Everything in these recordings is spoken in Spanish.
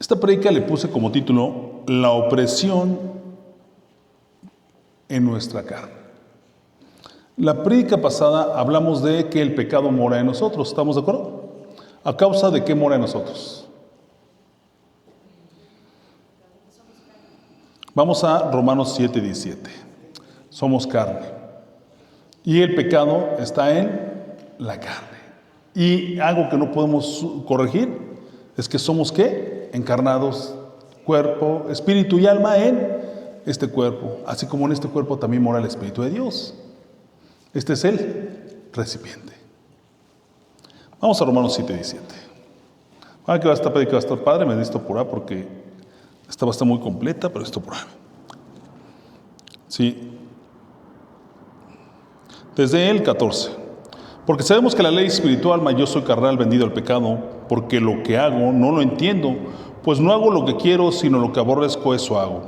Esta prédica le puse como título La opresión en nuestra carne. La prédica pasada hablamos de que el pecado mora en nosotros, ¿estamos de acuerdo? ¿A causa de qué mora en nosotros? Vamos a Romanos 7:17. Somos carne. Y el pecado está en la carne. Y algo que no podemos corregir es que somos ¿qué? Encarnados, cuerpo, espíritu y alma en este cuerpo. Así como en este cuerpo también mora el Espíritu de Dios. Este es el recipiente. Vamos a Romanos 7:17. Que esta prédica va a estar padre, me necesito apurar porque esta va a estar muy completa, pero esto por ahí. Sí. Desde el 14. Porque sabemos que la ley espiritual, mas yo soy carnal, vendido al pecado, porque lo que hago no lo entiendo, pues no hago lo que quiero, sino lo que aborrezco, eso hago.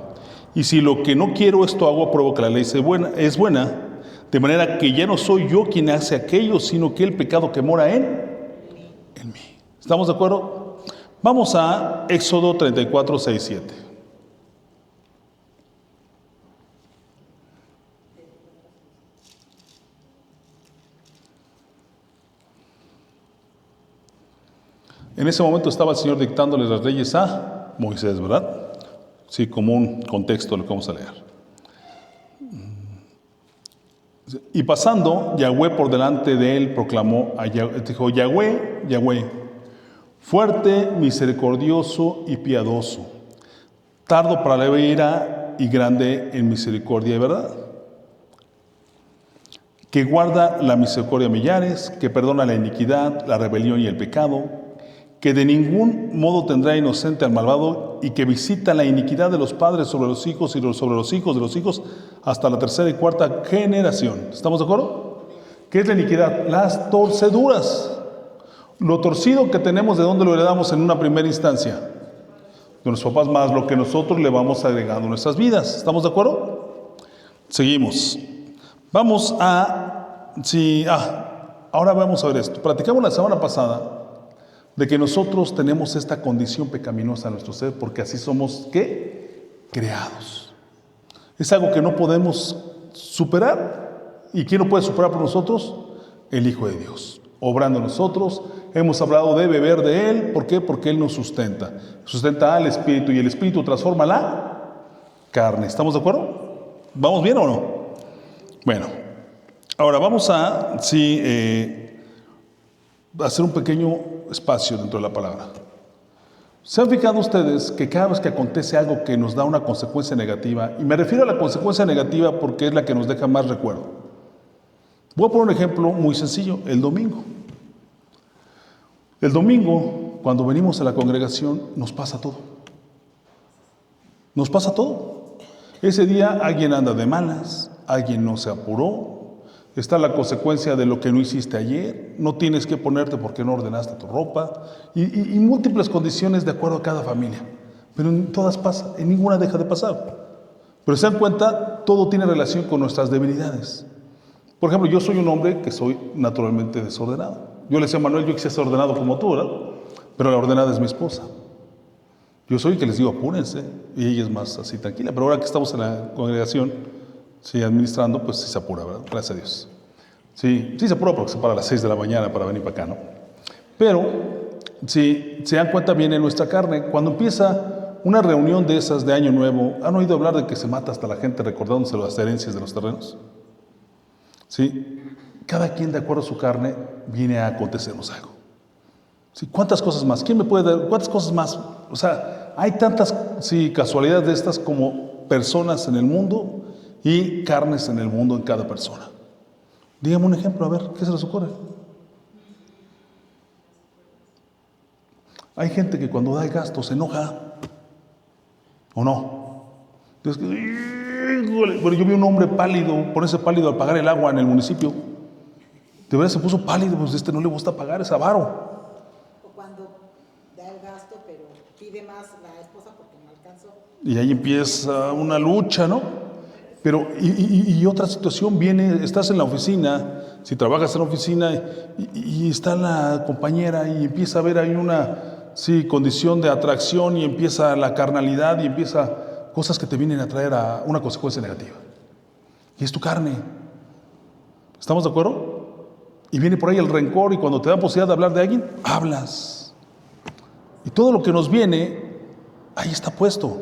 Y si lo que no quiero, esto hago, apruebo que la ley es buena, de manera que ya no soy yo quien hace aquello, sino que el pecado que mora en mí. ¿Estamos de acuerdo? Vamos a Éxodo 34, 6, 7. En ese momento estaba el Señor dictándole las leyes a Moisés, ¿verdad? Sí, como un contexto lo que vamos a leer. Y pasando, Yahweh por delante de él proclamó, dijo, Yahweh, Yahweh, fuerte, misericordioso y piadoso, tardo para la ira y grande en misericordia y verdad, que guarda la misericordia a millares, que perdona la iniquidad, la rebelión y el pecado, que de ningún modo tendrá inocente al malvado y que visita la iniquidad de los padres sobre los hijos y sobre los hijos de los hijos hasta la tercera y cuarta generación. ¿Estamos de acuerdo? ¿Qué es la iniquidad? Las torceduras. Lo torcido que tenemos, ¿de dónde lo heredamos en una primera instancia? De nuestros papás, más lo que nosotros le vamos agregando a nuestras vidas. ¿Estamos de acuerdo? Seguimos. Vamos a... ahora vamos a ver esto. Platicamos la semana pasada de que nosotros tenemos esta condición pecaminosa en nuestro ser, porque así somos, ¿qué? Creados. Es algo que no podemos superar. ¿Y quién lo puede superar por nosotros? El Hijo de Dios, obrando en nosotros. Hemos hablado de beber de Él. ¿Por qué? Porque Él nos sustenta. Sustenta al Espíritu y el Espíritu transforma la carne. ¿Estamos de acuerdo? ¿Vamos bien o no? Bueno, ahora vamos a hacer un pequeño espacio dentro de la palabra. ¿Se han fijado ustedes que cada vez que acontece algo que nos da una consecuencia negativa, y me refiero a la consecuencia negativa porque es la que nos deja más recuerdo? Voy a poner un ejemplo muy sencillo, el domingo. El domingo, cuando venimos a la congregación, nos pasa todo. Nos pasa todo. Ese día alguien anda de malas, alguien no se apuró, está la consecuencia de lo que no hiciste ayer, no tienes que ponerte porque no ordenaste tu ropa, y múltiples condiciones de acuerdo a cada familia. Pero en todas pasa, en ninguna deja de pasar. Pero se dan cuenta, todo tiene relación con nuestras debilidades. Por ejemplo, yo soy un hombre que soy naturalmente desordenado. Yo le decía a Manuel, yo quisiera ser ordenado como tú, ¿verdad? Pero la ordenada es mi esposa. Yo soy el que les digo, apúrense, y ella es más así tranquila. Pero ahora que estamos en la congregación, administrando, pues sí se apura, ¿verdad? Gracias a Dios. Sí se apura porque se para a las 6 de la mañana para venir para acá, ¿no? Pero, si se dan cuenta, viene nuestra carne. Cuando empieza una reunión de esas de Año Nuevo, ¿han oído hablar de que se mata hasta la gente recordándose las herencias de los terrenos? Sí. Cada quien, de acuerdo a su carne, viene a acontecernos algo. ¿Sí? ¿Cuántas cosas más? ¿Quién me puede dar? ¿Cuántas cosas más? O sea, hay tantas casualidades de estas como personas en el mundo y carnes en el mundo en cada persona. Dígame un ejemplo, a ver, ¿qué se les ocurre? Hay gente que cuando da el gasto se enoja, ¿o no? Bueno, yo vi un hombre pálido, ponerse pálido al pagar el agua en el municipio. De verdad se puso pálido, pues no le gusta pagar, es avaro. O cuando da el gasto, pero pide más la esposa porque no alcanzó. Y ahí empieza una lucha, ¿no? Pero, y otra situación viene, estás en la oficina, si trabajas en la oficina, y está la compañera y empieza a ver ahí una sí, condición de atracción y empieza la carnalidad y empieza cosas que te vienen a traer a una consecuencia negativa. Y es tu carne. ¿Estamos de acuerdo? Y viene por ahí el rencor y cuando te da posibilidad de hablar de alguien, hablas. Y todo lo que nos viene, ahí está puesto,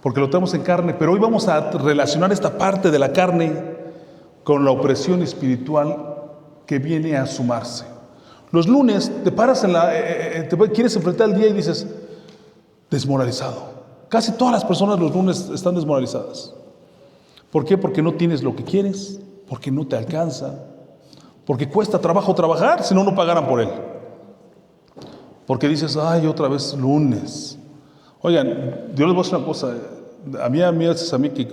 porque lo tenemos en carne. Pero hoy vamos a relacionar esta parte de la carne con la opresión espiritual que viene a sumarse. Los lunes te paras quieres enfrentar el día y dices, desmoralizado. Casi todas las personas los lunes están desmoralizadas. ¿Por qué? Porque no tienes lo que quieres, porque no te alcanza, porque cuesta trabajo trabajar, si no, no pagaran por él. Porque dices, ay, otra vez lunes. Oigan, yo les voy a decir una cosa. A mí que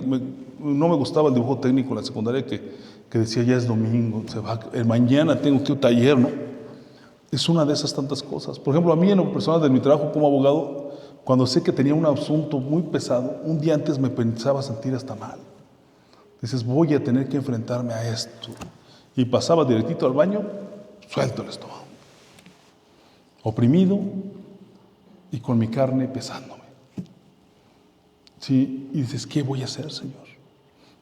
no me gustaba el dibujo técnico en la secundaria, que decía, ya es domingo, mañana tengo que ir a un taller, ¿no? Es una de esas tantas cosas. Por ejemplo, a mí en lo personal de mi trabajo como abogado, cuando sé que tenía un asunto muy pesado, un día antes me pensaba sentir hasta mal. Dices, voy a tener que enfrentarme a esto. Y pasaba directito al baño, suelto el estómago. Oprimido y con mi carne pesándome. Sí, y dices, ¿qué voy a hacer, Señor?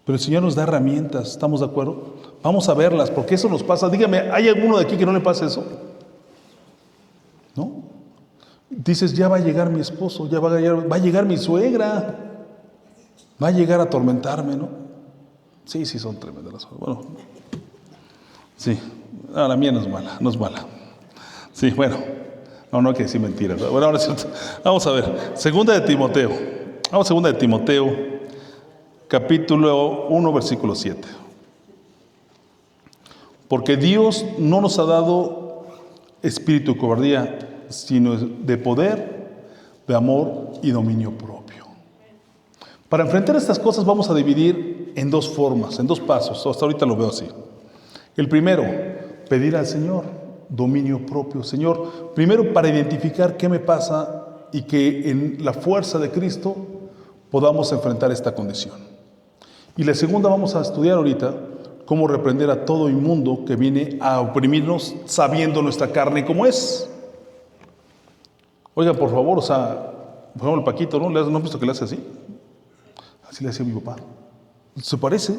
Pero el Señor nos da herramientas, ¿estamos de acuerdo? Vamos a verlas, porque eso nos pasa. Dígame, ¿hay alguno de aquí que no le pase eso? ¿No? Dices, ya va a llegar mi esposo, ya va a llegar mi suegra, va a llegar a atormentarme, ¿no? Sí, son tremendas las cosas. Bueno, sí, no, la mía no es mala. Sí, bueno, no hay que decir mentiras. Bueno, ahora sí, vamos a ver, Segunda de Timoteo. Vamos a Segunda de Timoteo, capítulo 1, versículo 7. Porque Dios no nos ha dado espíritu de cobardía, sino de poder, de amor y dominio propio. Para enfrentar estas cosas vamos a dividir en dos formas, en dos pasos. Hasta ahorita lo veo así. El primero, pedir al Señor dominio propio. Señor, primero para identificar qué me pasa y que en la fuerza de Cristo podamos enfrentar esta condición. Y la segunda vamos a estudiar ahorita cómo reprender a todo inmundo que viene a oprimirnos sabiendo nuestra carne como es. Oigan, por favor, por ejemplo, el Paquito, ¿no? ¿No han visto que le hace así? Así le hacía mi papá. Se parece.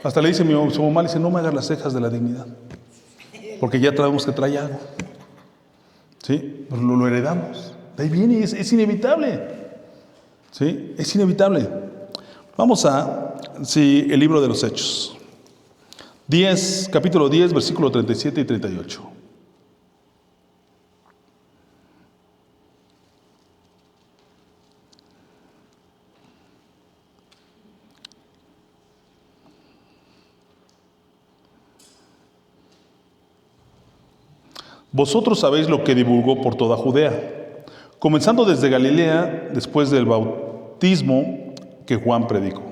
Hasta le dice su mamá, le dice, no me hagas las cejas de la dignidad. Porque ya traemos que trae algo. ¿Sí? Pues lo heredamos. De ahí viene, es inevitable. ¿Sí? Es inevitable. Vamos el libro de los Hechos. Capítulo 10, versículo 37 y 38. Vosotros sabéis lo que divulgó por toda Judea, comenzando desde Galilea, después del bautismo que Juan predicó.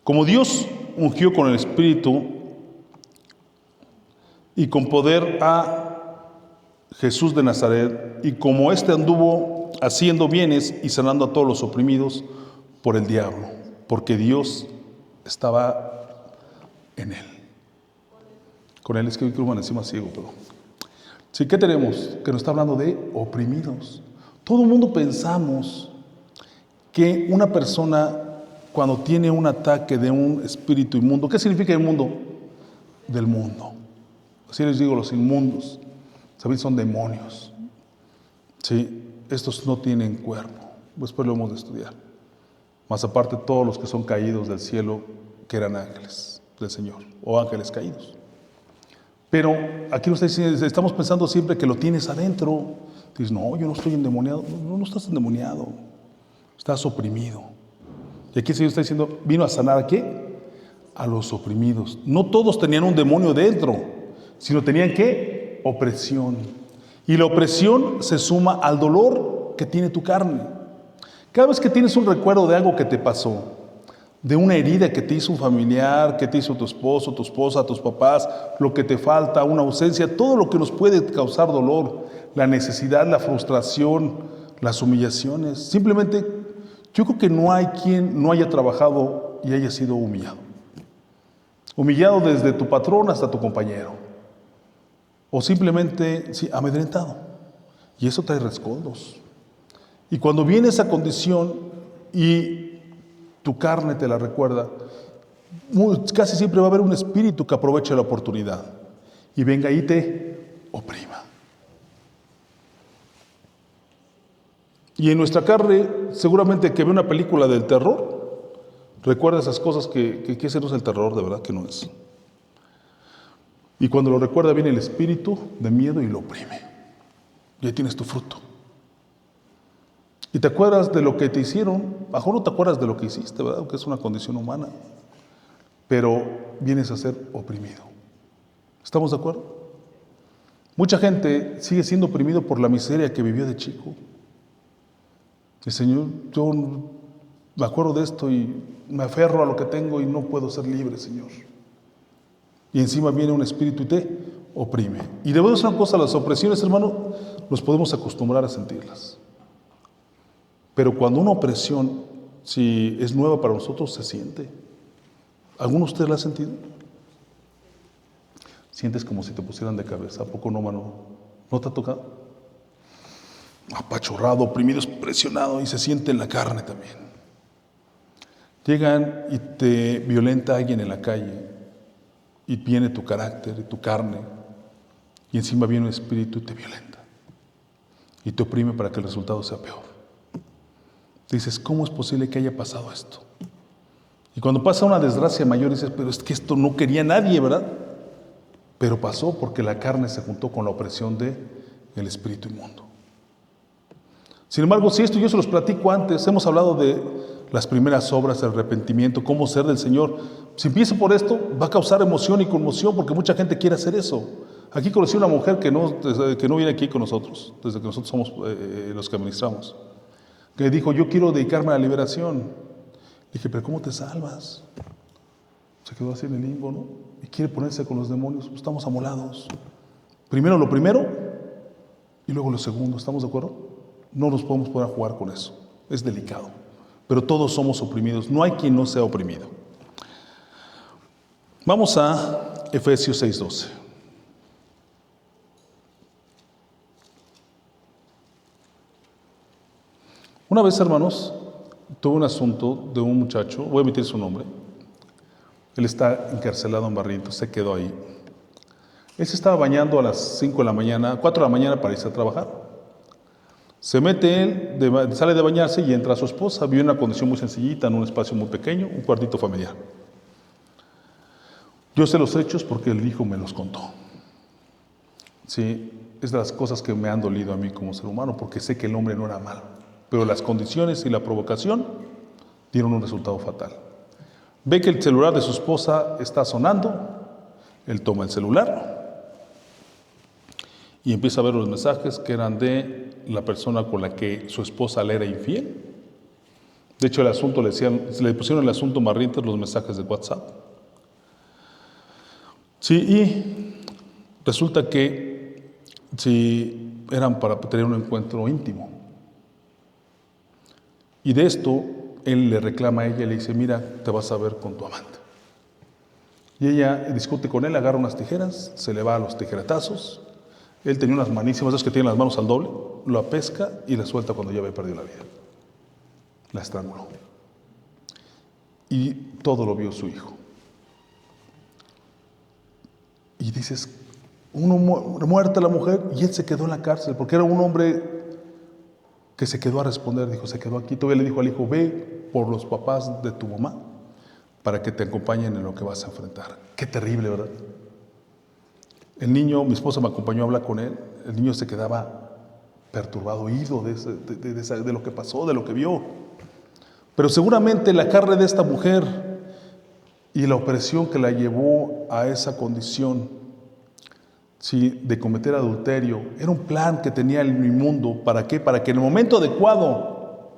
Como Dios ungió con el Espíritu y con poder a Jesús de Nazaret, y como éste anduvo haciendo bienes y sanando a todos los oprimidos por el diablo, porque Dios estaba en él. Con él es que hoy creo encima ciego, pero sí, ¿qué tenemos? Que nos está hablando de oprimidos. Todo el mundo pensamos que una persona cuando tiene un ataque de un espíritu inmundo, ¿qué significa inmundo? Del mundo. Así les digo, los inmundos, ¿saben? Son demonios. Sí, estos no tienen cuerpo. Después lo hemos de estudiar. Más aparte todos los que son caídos del cielo, que eran ángeles del Señor, o ángeles caídos. Pero aquí estamos pensando siempre que lo tienes adentro. Dices, no, yo no estoy endemoniado. No estás endemoniado. Estás oprimido. Y aquí el Señor está diciendo, vino a sanar ¿a qué? A los oprimidos. No todos tenían un demonio dentro, sino tenían ¿qué? Opresión. Y la opresión se suma al dolor que tiene tu carne. Cada vez que tienes un recuerdo de algo que te pasó, de una herida que te hizo un familiar, que te hizo tu esposo, tu esposa, tus papás, lo que te falta, una ausencia, todo lo que nos puede causar dolor, la necesidad, la frustración, las humillaciones. Simplemente, yo creo que no hay quien no haya trabajado y haya sido humillado. Humillado desde tu patrón hasta tu compañero. O simplemente, sí, amedrentado. Y eso trae rescoldos. Y cuando viene esa condición y tu carne te la recuerda, casi siempre va a haber un espíritu que aproveche la oportunidad y venga y te oprima. Y en nuestra carne, seguramente que ve una película del terror, recuerda esas cosas que ese no es el terror, de verdad que no es. Y cuando lo recuerda viene el espíritu de miedo y lo oprime. Y ahí tienes tu fruto. Y te acuerdas de lo que te hicieron, mejor no te acuerdas de lo que hiciste, ¿verdad? Que es una condición humana. Pero vienes a ser oprimido. ¿Estamos de acuerdo? Mucha gente sigue siendo oprimido por la miseria que vivió de chico. El Señor, yo me acuerdo de esto y me aferro a lo que tengo y no puedo ser libre, Señor. Y encima viene un espíritu y te oprime. Y debo decir una cosa, las opresiones, hermano, nos podemos acostumbrar a sentirlas. Pero cuando una opresión, si es nueva para nosotros, se siente. ¿Alguno de ustedes la ha sentido? Sientes como si te pusieran de cabeza. ¿A poco no, mano? ¿No te ha tocado? Apachurrado, oprimido, presionado y se siente en la carne también. Llegan y te violenta alguien en la calle y viene tu carácter y tu carne y encima viene un espíritu y te violenta y te oprime para que el resultado sea peor. Dices, ¿cómo es posible que haya pasado esto? Y cuando pasa una desgracia mayor dices, pero es que esto no quería nadie, ¿verdad? Pero pasó porque la carne se juntó con la opresión del espíritu inmundo. Sin embargo, si esto yo se los platico antes, hemos hablado de las primeras obras, el arrepentimiento, cómo ser del Señor. Si empieza por esto, va a causar emoción y conmoción porque mucha gente quiere hacer eso. Aquí conocí una mujer que no viene aquí con nosotros, desde que nosotros somos los que administramos, que dijo, yo quiero dedicarme a la liberación. Dije, pero ¿cómo te salvas? Se quedó así en el limbo, ¿no? Y quiere ponerse con los demonios. Pues estamos amolados. Primero lo primero y luego lo segundo. ¿Estamos de acuerdo? No nos podemos poner a jugar con eso. Es delicado. Pero todos somos oprimidos. No hay quien no sea oprimido. Vamos a Efesios 6:12. Una vez, hermanos, tuve un asunto de un muchacho, voy a emitir su nombre. Él está encarcelado en Barrientos, se quedó ahí. Él se estaba bañando a las 5 de la mañana, 4 de la mañana para irse a trabajar. Se mete él, sale de bañarse y entra a su esposa. Vive en una condición muy sencillita, en un espacio muy pequeño, un cuartito familiar. Yo sé los hechos porque el hijo me los contó. Sí, es de las cosas que me han dolido a mí como ser humano, porque sé que el hombre no era malo, pero las condiciones y la provocación dieron un resultado fatal. Ve que el celular de su esposa está sonando, él toma el celular y empieza a ver los mensajes que eran de la persona con la que su esposa le era infiel. De hecho, el asunto le pusieron el asunto Marrientes los mensajes de WhatsApp. Sí, y resulta que sí, eran para tener un encuentro íntimo. Y de esto, él le reclama a ella y le dice, mira, te vas a ver con tu amante. Y ella discute con él, agarra unas tijeras, se le va a los tijeretazos. Él tenía unas manísimas, esas que tienen las manos al doble, la pesca y la suelta cuando ya había perdido la vida. La estranguló. Y todo lo vio su hijo. Y dices, muerta la mujer, y él se quedó en la cárcel, porque era un hombre que se quedó a responder, dijo, se quedó aquí. Todavía le dijo al hijo, ve por los papás de tu mamá, para que te acompañen en lo que vas a enfrentar. Qué terrible, ¿verdad? El niño, mi esposa me acompañó a hablar con él, el niño se quedaba perturbado, oído de lo que pasó, de lo que vio. Pero seguramente la carne de esta mujer y la opresión que la llevó a esa condición, ¿sí?, de cometer adulterio, era un plan que tenía el inmundo. ¿Para qué? Para que en el momento adecuado,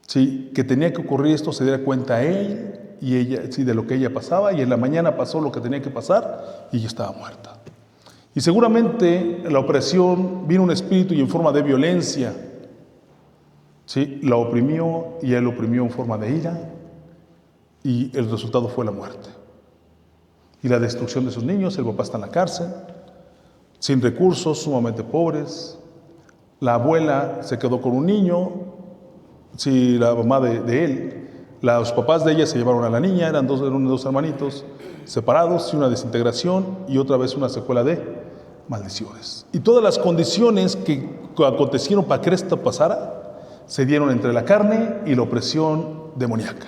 ¿sí?, que tenía que ocurrir esto, se diera cuenta él y ella, sí, de lo que ella pasaba, y en la mañana pasó lo que tenía que pasar y ella estaba muerta. Y seguramente la opresión vino un espíritu y en forma de violencia, ¿sí?, la oprimió y él oprimió en forma de ira y el resultado fue la muerte y la destrucción de sus niños. El papá está en la cárcel, sin recursos, sumamente pobres, La abuela se quedó con un niño, sí, la mamá de él. Los papás de ella se llevaron a la niña, eran dos hermanitos separados, y una desintegración y otra vez una secuela de maldiciones. Y todas las condiciones que acontecieron para que esto pasara se dieron entre la carne y la opresión demoníaca.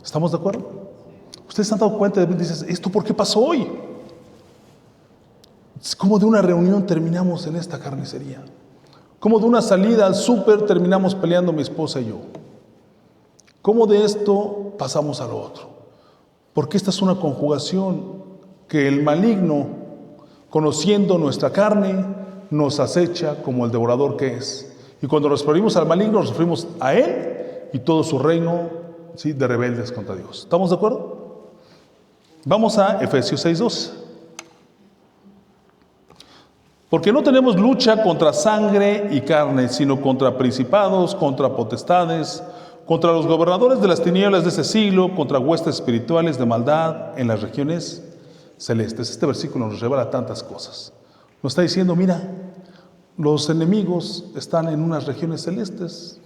¿Estamos de acuerdo? Ustedes se han dado cuenta, de repente dices, ¿esto por qué pasó hoy? ¿Cómo de una reunión terminamos en esta carnicería? ¿Cómo de una salida al súper terminamos peleando mi esposa y yo? ¿Cómo de esto pasamos a lo otro? Porque esta es una conjugación que el maligno, conociendo nuestra carne, nos acecha como el devorador que es. Y cuando nos referimos al maligno, nos referimos a él y todo su reino, ¿sí?, de rebeldes contra Dios. ¿Estamos de acuerdo? Vamos a Efesios 6:12. Porque no tenemos lucha contra sangre y carne, sino contra principados, contra potestades, contra los gobernadores de las tinieblas de ese siglo, contra huestes espirituales de maldad en las regiones celestes. Este versículo nos revela tantas cosas. Nos está diciendo, mira, los enemigos están en unas regiones celestes,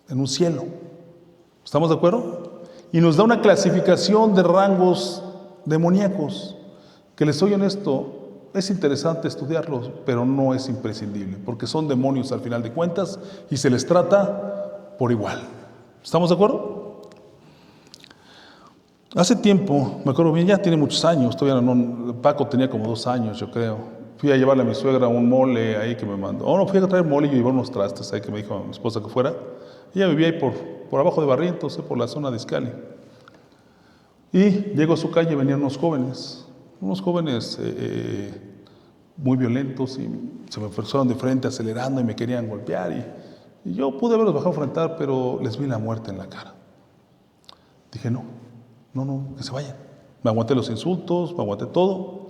en un cielo. ¿Estamos de acuerdo? Y nos da una clasificación de rangos demoníacos, que les soy honesto, es interesante estudiarlos, pero no es imprescindible, porque son demonios al final de cuentas y se les trata por igual. ¿Estamos de acuerdo? Hace tiempo, me acuerdo bien, ya tiene muchos años, todavía no, Paco tenía como 2 años, yo creo. Fui a llevarle a mi suegra un mole ahí que me mandó. No, fui a traer mole y yo llevar unos trastes ahí que me dijo a mi esposa que fuera. Ella vivía ahí por abajo de Barrientos, por la zona de Izcalli. Y llego a su calle, venían unos jóvenes muy violentos, y se me forzaron de frente acelerando y me querían golpear. Y yo pude haberlos bajado a enfrentar, pero les vi la muerte en la cara. Dije, no, que se vayan. Me aguanté los insultos, me aguanté todo.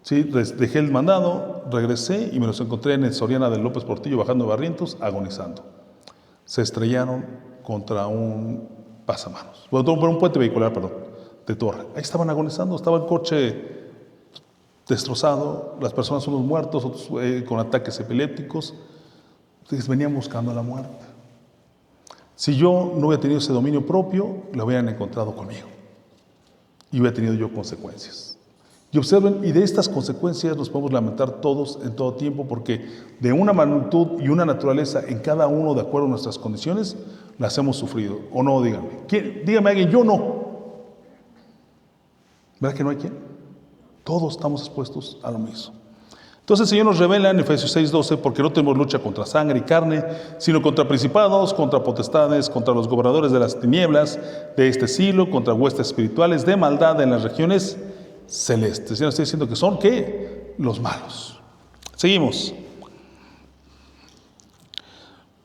Sí, dejé el mandado, regresé y me los encontré en el Soriana del López Portillo, bajando de Barrientos, agonizando. Se estrellaron contra un pasamanos, por un puente vehicular, de torre. Ahí estaban agonizando, estaba el coche destrozado, las personas, unos muertos, otros con ataques epilépticos. Entonces venían buscando la muerte. Si yo no hubiera tenido ese dominio propio, lo hubieran encontrado conmigo y hubiera tenido yo consecuencias. Y observen, y de estas consecuencias nos podemos lamentar todos en todo tiempo, porque de una magnitud y una naturaleza en cada uno de acuerdo a nuestras condiciones, las hemos sufrido. ¿O no? Díganme. Dígame a alguien, yo no. ¿Verdad que no hay quien? Todos estamos expuestos a lo mismo. Entonces el Señor nos revela en Efesios 6:12, porque no tenemos lucha contra sangre y carne, sino contra principados, contra potestades, contra los gobernadores de las tinieblas de este siglo, contra huestes espirituales de maldad en las regiones celestes. Ya nos está diciendo que son, ¿qué? Los malos. Seguimos.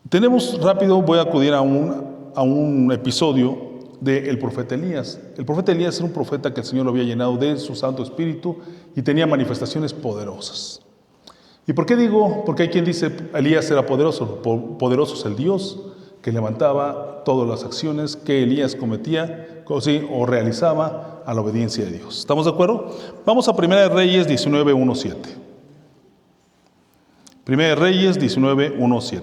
Tenemos rápido, voy a acudir a un episodio del profeta Elías. El profeta Elías era un profeta que el Señor lo había llenado de su Santo Espíritu y tenía manifestaciones poderosas. ¿Y por qué digo? Porque hay quien dice Elías era poderoso. Poderoso es el Dios que levantaba todas las acciones que Elías cometía o realizaba a la obediencia de Dios. ¿Estamos de acuerdo? Vamos a 1 Reyes 19:1-7. 1 Reyes 19:1-7.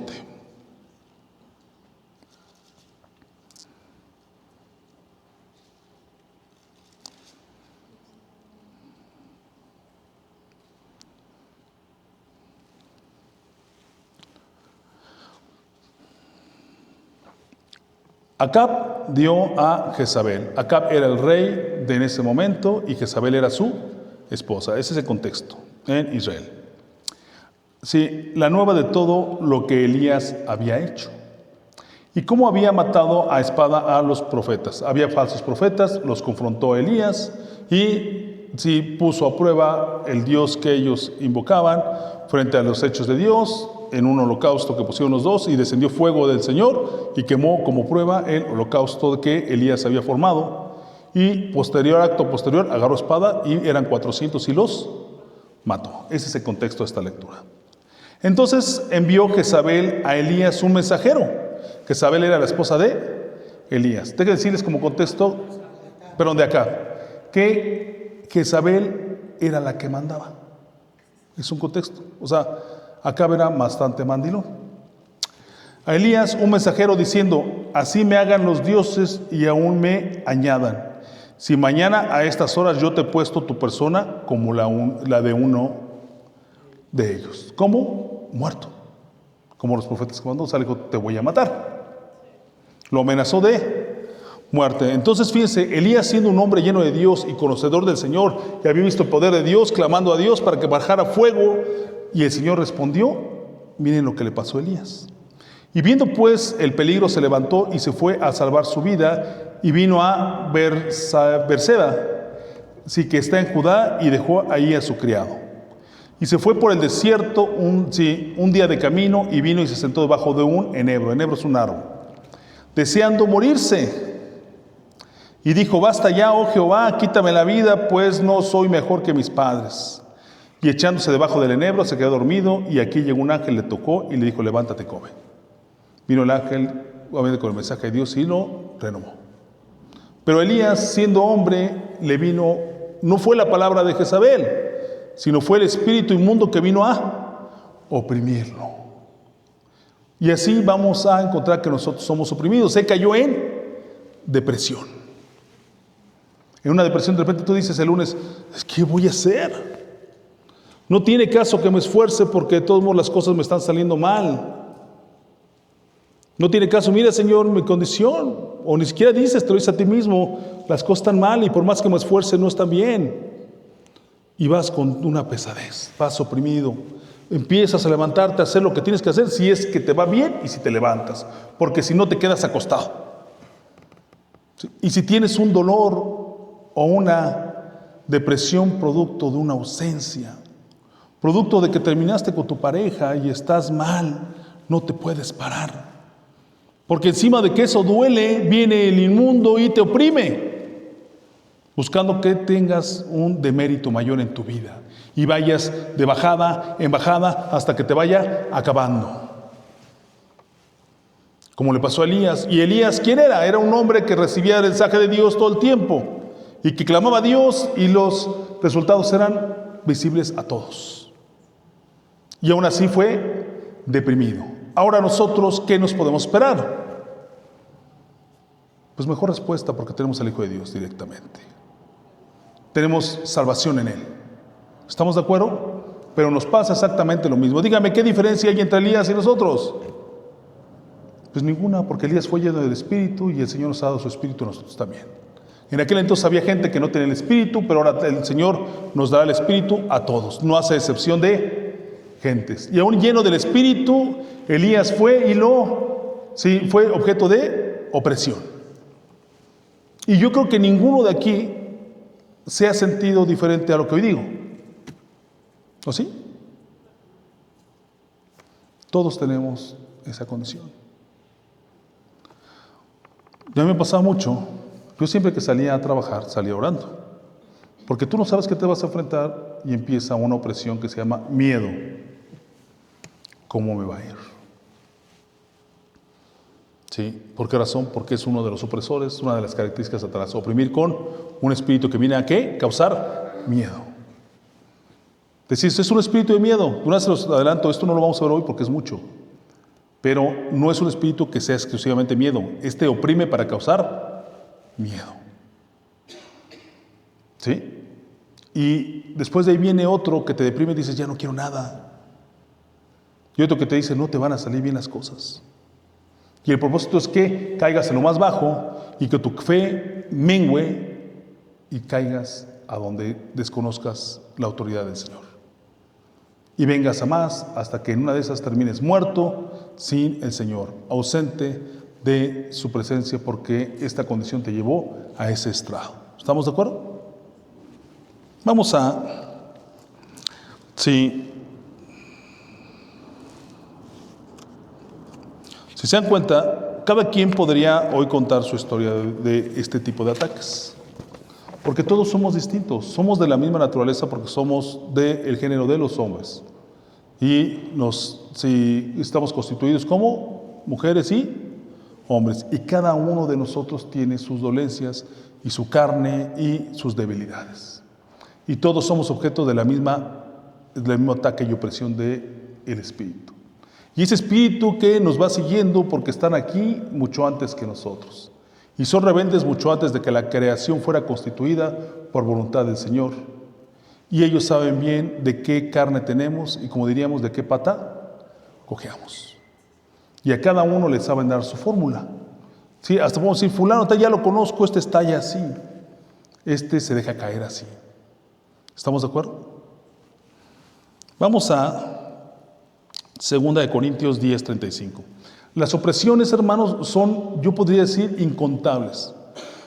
Acab dio a Jezabel. Acab era el rey en ese momento y Jezabel era su esposa. Ese es el contexto en Israel. Sí, la nueva de todo lo que Elías había hecho. Y cómo había matado a espada a los profetas. Había falsos profetas, los confrontó Elías y sí puso a prueba el Dios que ellos invocaban frente a los hechos de Dios, en un holocausto que pusieron los dos, y descendió fuego del Señor y quemó como prueba el holocausto que Elías había formado. Y acto posterior, agarró espada y eran 400 y los mató. Ese es el contexto de esta lectura. Entonces envió Jezabel a Elías un mensajero. Jezabel era la esposa de Elías. Tengo que decirles como contexto, de acá, que Jezabel era la que mandaba. Es un contexto. O sea, Acab era bastante mandilón. A Elías, un mensajero diciendo: así me hagan los dioses y aún me añadan, si mañana a estas horas yo te he puesto tu persona como la de uno de ellos. ¿Cómo? Muerto. Como los profetas cuando sale dijo: te voy a matar. Lo amenazó de muerte. Entonces fíjense, Elías, siendo un hombre lleno de Dios y conocedor del Señor, que había visto el poder de Dios, clamando a Dios para que bajara fuego, y el Señor respondió. Miren lo que le pasó a Elías. Y viendo pues el peligro, se levantó y se fue a salvar su vida, y vino a Berseba, sí, que está en Judá, y dejó ahí a su criado. Y se fue por el desierto un día de camino, y vino y se sentó debajo de un enebro. Enebro es un árbol, deseando morirse. Y dijo: basta ya, oh Jehová, quítame la vida, pues no soy mejor que mis padres. Y echándose debajo del enebro, se quedó dormido, y aquí llegó un ángel, le tocó y le dijo: levántate y come. Vino el ángel, obviamente con el mensaje de Dios, y lo renovó. Pero Elías, siendo hombre, le vino, no fue la palabra de Jezabel, sino fue el espíritu inmundo que vino a oprimirlo. Y así vamos a encontrar que nosotros somos oprimidos. Él cayó en depresión. En una depresión, de repente tú dices el lunes: ¿qué voy a hacer? No tiene caso que me esfuerce porque de todos modos las cosas me están saliendo mal. No tiene caso, mira Señor, mi condición. O ni siquiera dices, te lo dices a ti mismo: las cosas están mal y por más que me esfuerce no están bien. Y vas con una pesadez, vas oprimido. Empiezas a levantarte, a hacer lo que tienes que hacer si es que te va bien y si te levantas. Porque si no, te quedas acostado. Y si tienes un dolor o una depresión producto de una ausencia, producto de que terminaste con tu pareja y estás mal, no te puedes parar. Porque encima de que eso duele, viene el inmundo y te oprime, buscando que tengas un demérito mayor en tu vida y vayas de bajada en bajada hasta que te vaya acabando. Como le pasó a Elías. ¿Y Elías quién era? Era un hombre que recibía el mensaje de Dios todo el tiempo y que clamaba a Dios, y los resultados eran visibles a todos. Y aún así fue deprimido. Ahora nosotros, ¿qué nos podemos esperar? Pues mejor respuesta, porque tenemos al Hijo de Dios directamente. Tenemos salvación en Él. ¿Estamos de acuerdo? Pero nos pasa exactamente lo mismo. Dígame, ¿qué diferencia hay entre Elías y nosotros? Pues ninguna, porque Elías fue lleno del Espíritu y el Señor nos ha dado su Espíritu a nosotros también. En aquel entonces había gente que no tenía el Espíritu, pero ahora el Señor nos dará el Espíritu a todos. No hace excepción de gentes. Y aún lleno del Espíritu, Elías fue y fue objeto de opresión. Y yo creo que ninguno de aquí se ha sentido diferente a lo que hoy digo. ¿O sí? Todos tenemos esa condición. Ya me pasaba mucho. Yo siempre que salía a trabajar, salía orando. Porque tú no sabes qué te vas a enfrentar y empieza una opresión que se llama miedo. ¿Cómo me va a ir? ¿Sí? ¿Por qué razón? Porque es uno de los opresores, una de las características de Satanás. Oprimir con un espíritu que viene a ¿qué? Causar miedo. Decís, es un espíritu de miedo. Una vez se los adelanto, esto no lo vamos a ver hoy porque es mucho. Pero no es un espíritu que sea exclusivamente miedo. Este oprime para causar miedo. ¿Sí? Y después de ahí viene otro que te deprime y dices, ya no quiero nada. Y otro que te dice, no te van a salir bien las cosas. Y el propósito es que caigas en lo más bajo y que tu fe mengüe y caigas a donde desconozcas la autoridad del Señor. Y vengas a más hasta que en una de esas termines muerto sin el Señor, ausente de su presencia, porque esta condición te llevó a ese estrado. ¿Estamos de acuerdo? Vamos a... Si se dan cuenta, cada quien podría hoy contar su historia de este tipo de ataques. Porque todos somos distintos, somos de la misma naturaleza porque somos del género de los hombres. Y estamos constituidos como mujeres y hombres. Y cada uno de nosotros tiene sus dolencias y su carne y sus debilidades. Y todos somos objeto del mismo ataque y opresión de el Espíritu. Y ese Espíritu que nos va siguiendo porque están aquí mucho antes que nosotros. Y son rebeldes mucho antes de que la creación fuera constituida por voluntad del Señor. Y ellos saben bien de qué carne tenemos y, como diríamos, de qué pata cojeamos. Y a cada uno le saben dar su fórmula. Sí, hasta podemos decir, fulano ya lo conozco, este estalla así, este se deja caer así. ¿Estamos de acuerdo? Vamos a 2 Corintios 10:35. Las opresiones, hermanos, son, yo podría decir, incontables.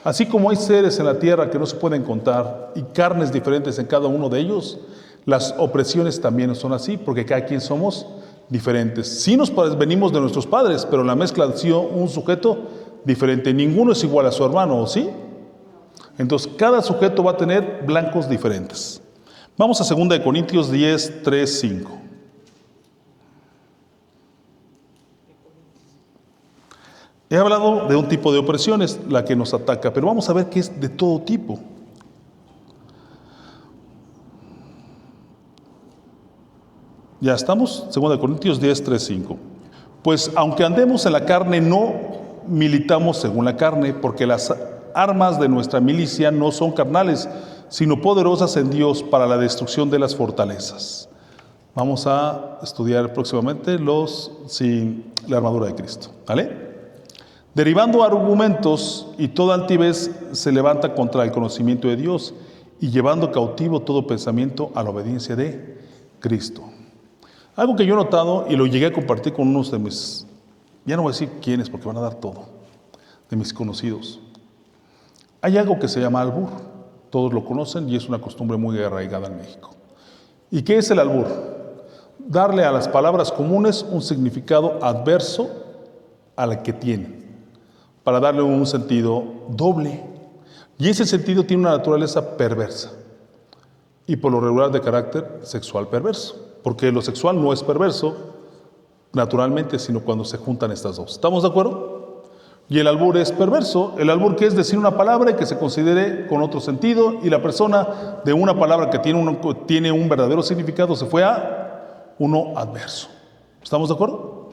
Así como hay seres en la tierra que no se pueden contar y carnes diferentes en cada uno de ellos, las opresiones también son así, porque cada quien somos diferentes. Sí venimos de nuestros padres, pero la mezcla ha sido un sujeto diferente. Ninguno es igual a su hermano, ¿o sí? Entonces, cada sujeto va a tener blancos diferentes. Vamos a 2 Corintios 10:3-5. He hablado de un tipo de opresiones, la que nos ataca, pero vamos a ver que es de todo tipo. Ya estamos, 2 Corintios 10:3-5. Pues aunque andemos en la carne, no militamos según la carne, porque las armas de nuestra milicia no son carnales, sino poderosas en Dios para la destrucción de las fortalezas. Vamos a estudiar próximamente la armadura de Cristo, ¿vale? Derivando argumentos y toda altivez se levanta contra el conocimiento de Dios y llevando cautivo todo pensamiento a la obediencia de Cristo. Algo que yo he notado y lo llegué a compartir con unos de mis, ya no voy a decir quiénes porque van a dar todo, de mis conocidos. Hay algo que se llama albur, todos lo conocen y es una costumbre muy arraigada en México. ¿Y qué es el albur? Darle a las palabras comunes un significado adverso al que tienen, para darle un sentido doble. Y ese sentido tiene una naturaleza perversa y por lo regular de carácter sexual perverso, porque lo sexual no es perverso naturalmente, sino cuando se juntan estas dos. ¿Estamos de acuerdo? Y el albur es perverso. El albur, que es decir una palabra y que se considere con otro sentido, y la persona de una palabra que tiene un verdadero significado se fue a uno adverso. ¿Estamos de acuerdo?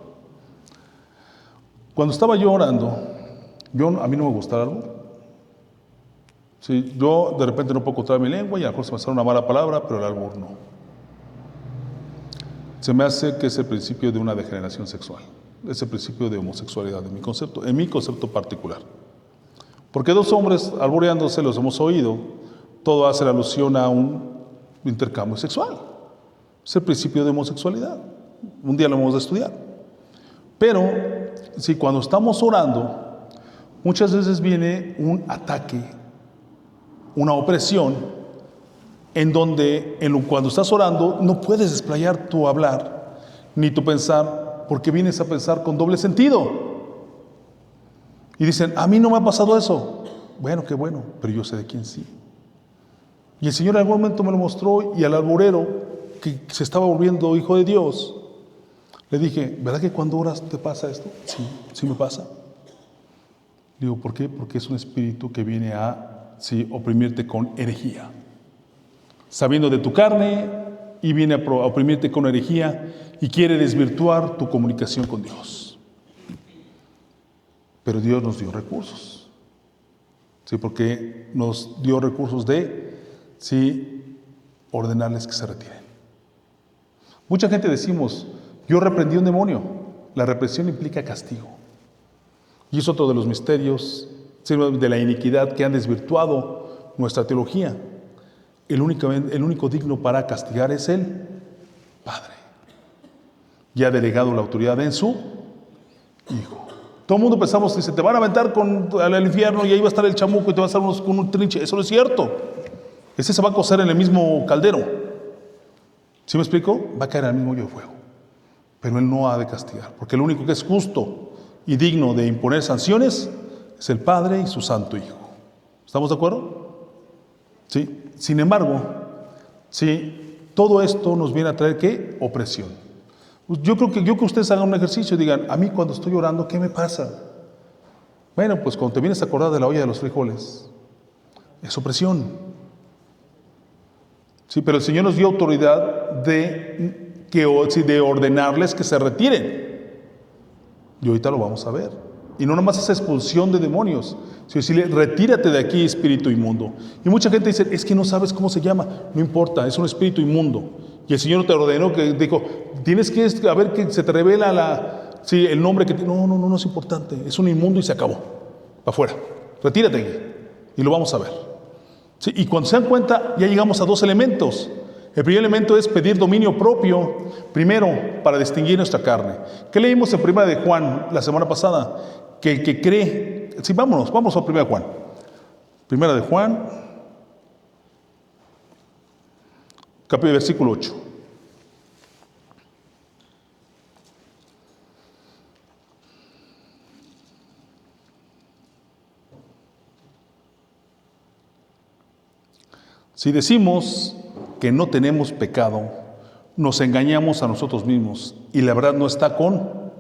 Cuando estaba yo orando, a mí no me gusta el albur. Sí, yo de repente no puedo controlar mi lengua y a lo mejor se me sale una mala palabra, pero el albur no. Se me hace que es el principio de una degeneración sexual. Es el principio de homosexualidad, en mi concepto particular. Porque dos hombres albureándose, los hemos oído, todo hace alusión a un intercambio sexual. Es el principio de homosexualidad. Un día lo hemos de estudiar. Pero, si cuando estamos orando, muchas veces viene un ataque, una opresión, en donde cuando estás orando no puedes desplayar tu hablar, ni tu pensar, porque vienes a pensar con doble sentido. Y dicen, a mí no me ha pasado eso. Bueno, qué bueno, pero yo sé de quién sí. Y el Señor en algún momento me lo mostró, y al alburero que se estaba volviendo hijo de Dios, le dije, ¿verdad que cuando oras te pasa esto? Sí, sí me pasa. Digo, ¿por qué? Porque es un espíritu que viene a oprimirte con herejía. Sabiendo de tu carne, y viene a oprimirte con herejía y quiere desvirtuar tu comunicación con Dios. Pero Dios nos dio recursos. Sí, porque nos dio recursos de ordenarles que se retiren. Mucha gente decimos, yo reprendí un demonio. La represión implica castigo. Y es otro de los misterios de la iniquidad que han desvirtuado nuestra teología. El único digno para castigar es el Padre. Y ha delegado la autoridad en su Hijo. Todo el mundo pensamos que se te van a aventar al infierno y ahí va a estar el chamuco y te va a estar con un trinche. Eso no es cierto. Ese se va a cocer en el mismo caldero. ¿Sí me explico? Va a caer al mismo hoyo de fuego. Pero Él no ha de castigar, porque el único que es justo y digno de imponer sanciones es el Padre y su Santo Hijo. ¿Estamos de acuerdo? ¿Sí? Sin embargo, todo esto nos viene a traer ¿qué? Opresión. Yo creo que ustedes hagan un ejercicio y digan, a mí cuando estoy orando, ¿qué me pasa? Bueno, pues cuando te vienes a acordar de la olla de los frijoles, es opresión. Sí, pero el Señor nos dio autoridad de de ordenarles que se retiren. Y ahorita lo vamos a ver. Y no nomás esa expulsión de demonios, sino decirle, retírate de aquí, espíritu inmundo. Y mucha gente dice, es que no sabes cómo se llama. No importa, es un espíritu inmundo. Y el Señor te ordenó, que dijo, tienes que a ver que se te revela el nombre que no es importante. Es un inmundo y se acabó. Para afuera. Retírate aquí. Y lo vamos a ver. ¿Sí? Y cuando se dan cuenta, ya llegamos a 2 elementos. El primer elemento es pedir dominio propio, primero, para distinguir nuestra carne. ¿Qué leímos en 1 de Juan la semana pasada? Que el que cree... Sí, vamos a 1 de Juan. 1 de Juan, versículo 8. Si decimos que no tenemos pecado, nos engañamos a nosotros mismos y la verdad no está con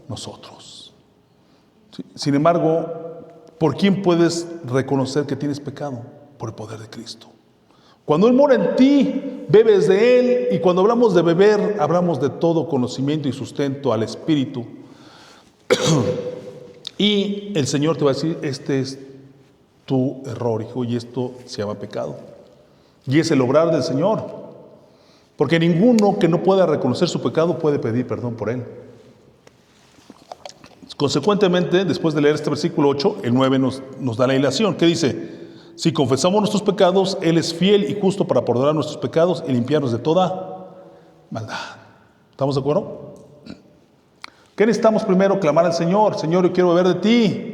nosotros. Sin embargo, ¿por quién puedes reconocer que tienes pecado? Por el poder de Cristo. Cuando Él mora en ti, bebes de Él, y cuando hablamos de beber, hablamos de todo conocimiento y sustento al Espíritu. Y el Señor te va a decir, este es tu error, hijo, y esto se llama pecado. Y es el obrar del Señor. Porque ninguno que no pueda reconocer su pecado puede pedir perdón por él. Consecuentemente, después de leer este versículo 8, el 9 nos da la ilación. ¿Qué dice? Si confesamos nuestros pecados, Él es fiel y justo para perdonar nuestros pecados y limpiarnos de toda maldad. ¿Estamos de acuerdo? ¿Qué necesitamos primero? Clamar al Señor. Señor, yo quiero beber de ti.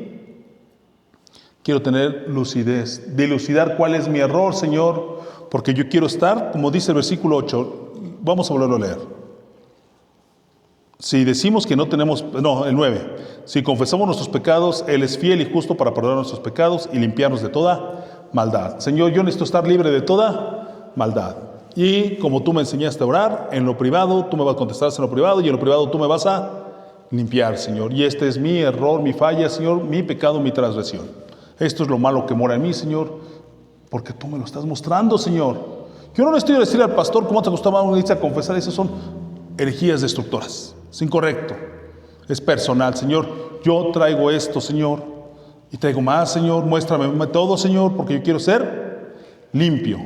Quiero tener lucidez, dilucidar cuál es mi error, Señor, porque yo quiero estar, como dice el versículo 8, vamos a volverlo a leer. Si decimos que no tenemos, el 9, si confesamos nuestros pecados, Él es fiel y justo para perdonar nuestros pecados y limpiarnos de toda maldad. Señor, yo necesito estar libre de toda maldad. Y como tú me enseñaste a orar, en lo privado, tú me vas a contestar en lo privado, y en lo privado tú me vas a limpiar, Señor. Y este es mi error, mi falla, Señor, mi pecado, mi transgresión. Esto es lo malo que mora en mí, Señor, porque tú me lo estás mostrando, Señor. Yo no le estoy a decir al pastor cómo te acostumbraba uno a confesar. Esas son herejías destructoras. Es incorrecto. Es personal, Señor. Yo traigo esto, Señor, y traigo más, Señor. Muéstrame todo, Señor, porque yo quiero ser limpio.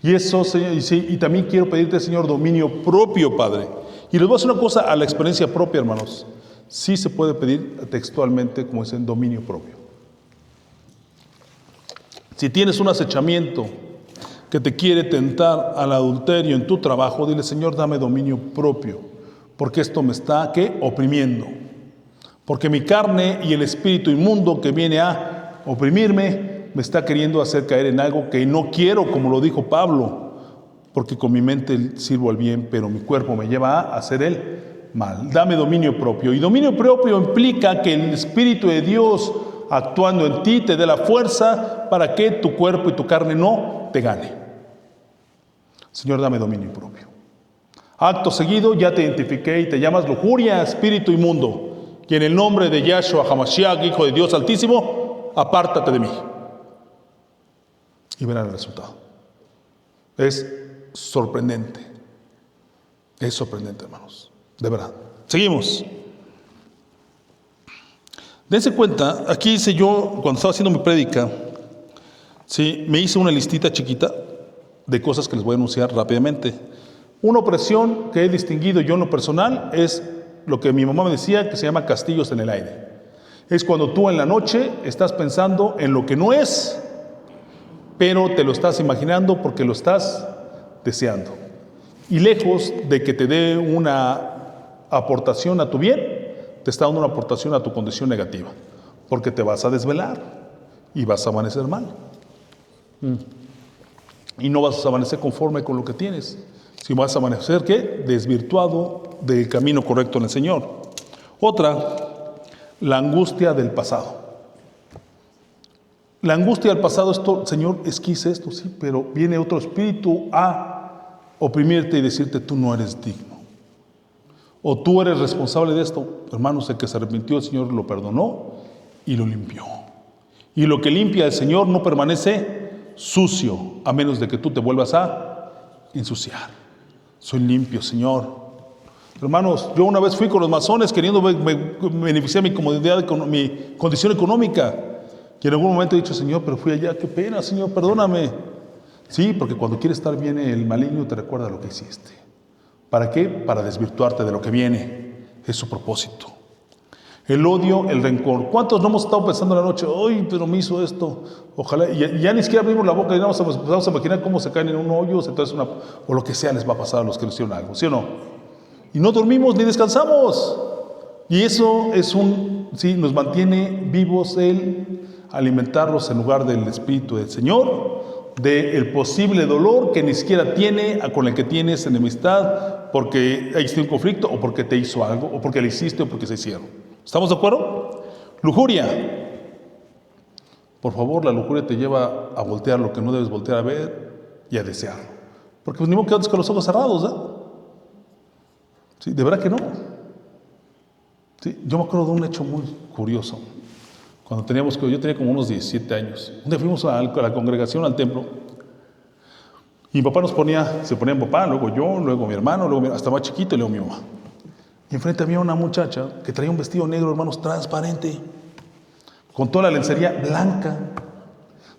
Y eso, Señor, y también quiero pedirte, Señor, dominio propio, Padre. Y les voy a decir una cosa a la experiencia propia, hermanos. Sí se puede pedir textualmente, como dicen, dominio propio. Si tienes un acechamiento que te quiere tentar al adulterio en tu trabajo, dile, Señor, dame dominio propio, porque esto me está, ¿qué? Oprimiendo. Porque mi carne y el espíritu inmundo que viene a oprimirme, me está queriendo hacer caer en algo que no quiero, como lo dijo Pablo, porque con mi mente sirvo al bien, pero mi cuerpo me lleva a hacer el mal. Dame dominio propio. Y dominio propio implica que el Espíritu de Dios actuando en ti te dé la fuerza para que tu cuerpo y tu carne no te gane. Señor, dame dominio propio. Acto seguido, ya te identifiqué y te llamas lujuria, espíritu inmundo. Y en el nombre de Yahshua HaMashiach, Hijo de Dios Altísimo, apártate de mí. Y verán el resultado. Es sorprendente. Es sorprendente, hermanos. De verdad. Seguimos. Dense cuenta, aquí hice yo, cuando estaba haciendo mi prédica, ¿sí? Me hice una listita chiquita de cosas que les voy a anunciar rápidamente. Una opresión que he distinguido yo en lo personal es lo que mi mamá me decía, que se llama castillos en el aire. Es cuando tú en la noche estás pensando en lo que no es, pero te lo estás imaginando porque lo estás deseando. Y lejos de que te dé una aportación a tu bien, te está dando una aportación a tu condición negativa, porque te vas a desvelar y vas a amanecer mal. Y no vas a amanecer conforme con lo que tienes, sino vas a amanecer, ¿qué? Desvirtuado del camino correcto en el Señor. Otra, la angustia del pasado. La angustia del pasado, esto, Señor, es que hice esto, sí, pero viene otro espíritu a oprimirte y decirte, tú no eres digno. O tú eres responsable de esto. Hermanos, el que se arrepintió, el Señor lo perdonó y lo limpió. Y lo que limpia el Señor no permanece sucio, a menos de que tú te vuelvas a ensuciar. Soy limpio, Señor. Hermanos, yo una vez fui con los masones queriendo beneficiar mi comodidad, mi condición económica. Y en algún momento he dicho, Señor, pero fui allá, qué pena, Señor, perdóname. Sí, porque cuando quieres estar bien, el maligno te recuerda lo que hiciste. ¿Para qué? Para desvirtuarte de lo que viene. Es su propósito. El odio, el rencor. ¿Cuántos no hemos estado pensando en la noche? ¡Ay, pero me hizo esto! Ojalá, y ya ni siquiera abrimos la boca y nos empezamos a imaginar cómo se caen en un hoyo, o lo que sea les va a pasar a los que les hicieron algo, ¿sí o no? Y no dormimos ni descansamos. Y eso sí, nos mantiene vivos el alimentarlos en lugar del Espíritu del Señor, del posible dolor que ni siquiera tiene, con el que tienes enemistad, porque existe un conflicto, o porque te hizo algo, o porque le hiciste, o porque se hicieron. ¿Estamos de acuerdo? Lujuria. Por favor, la lujuria te lleva a voltear lo que no debes voltear a ver y a desearlo. Porque pues, ni modo que andes con los ojos cerrados, ¿eh? ¿Sí? De verdad que no. ¿Sí? Yo me acuerdo de un hecho muy curioso. Cuando yo tenía como unos 17 años. Un día fuimos a la congregación, al templo. Y mi papá se ponía mi papá, luego yo, luego mi hermano, hasta más chiquito, y luego mi mamá. Y enfrente había una muchacha que traía un vestido negro, hermanos, transparente, con toda la lencería blanca.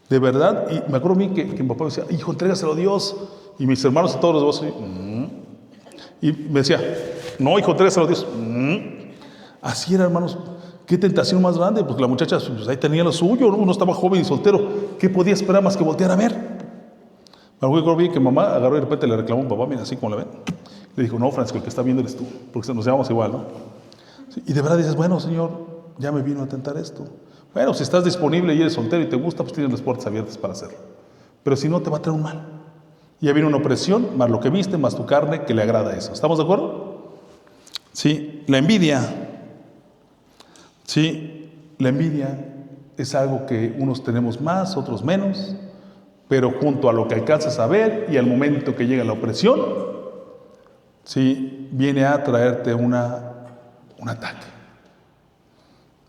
De verdad, y me acuerdo a mí que mi papá me decía, hijo, entrégaselo a Dios. Y mis hermanos, a todos los dos, y me decía, no, hijo, entrégaselo a Dios. Así era, hermanos. Qué tentación más grande, porque la muchacha pues, ahí tenía lo suyo, ¿no? Uno estaba joven y soltero. ¿Qué podía esperar más que voltear a ver? Me acuerdo bien que mamá agarró y de repente le reclamó a un papá, mira, así como la ven. Le dijo, no, Francisco, el que está viendo eres tú, porque nos llamamos igual, ¿no? Sí, y de verdad dices, bueno, Señor, ya me vino a tentar esto. Bueno, si estás disponible y eres soltero y te gusta, pues tienes las puertas abiertas para hacerlo. Pero si no, te va a traer un mal. Y ya viene una opresión, más lo que viste, más tu carne, que le agrada eso. ¿Estamos de acuerdo? Sí, la envidia. Sí, la envidia es algo que unos tenemos más, otros menos, pero junto a lo que alcanzas a ver y al momento que llega la opresión, sí, viene a traerte un ataque.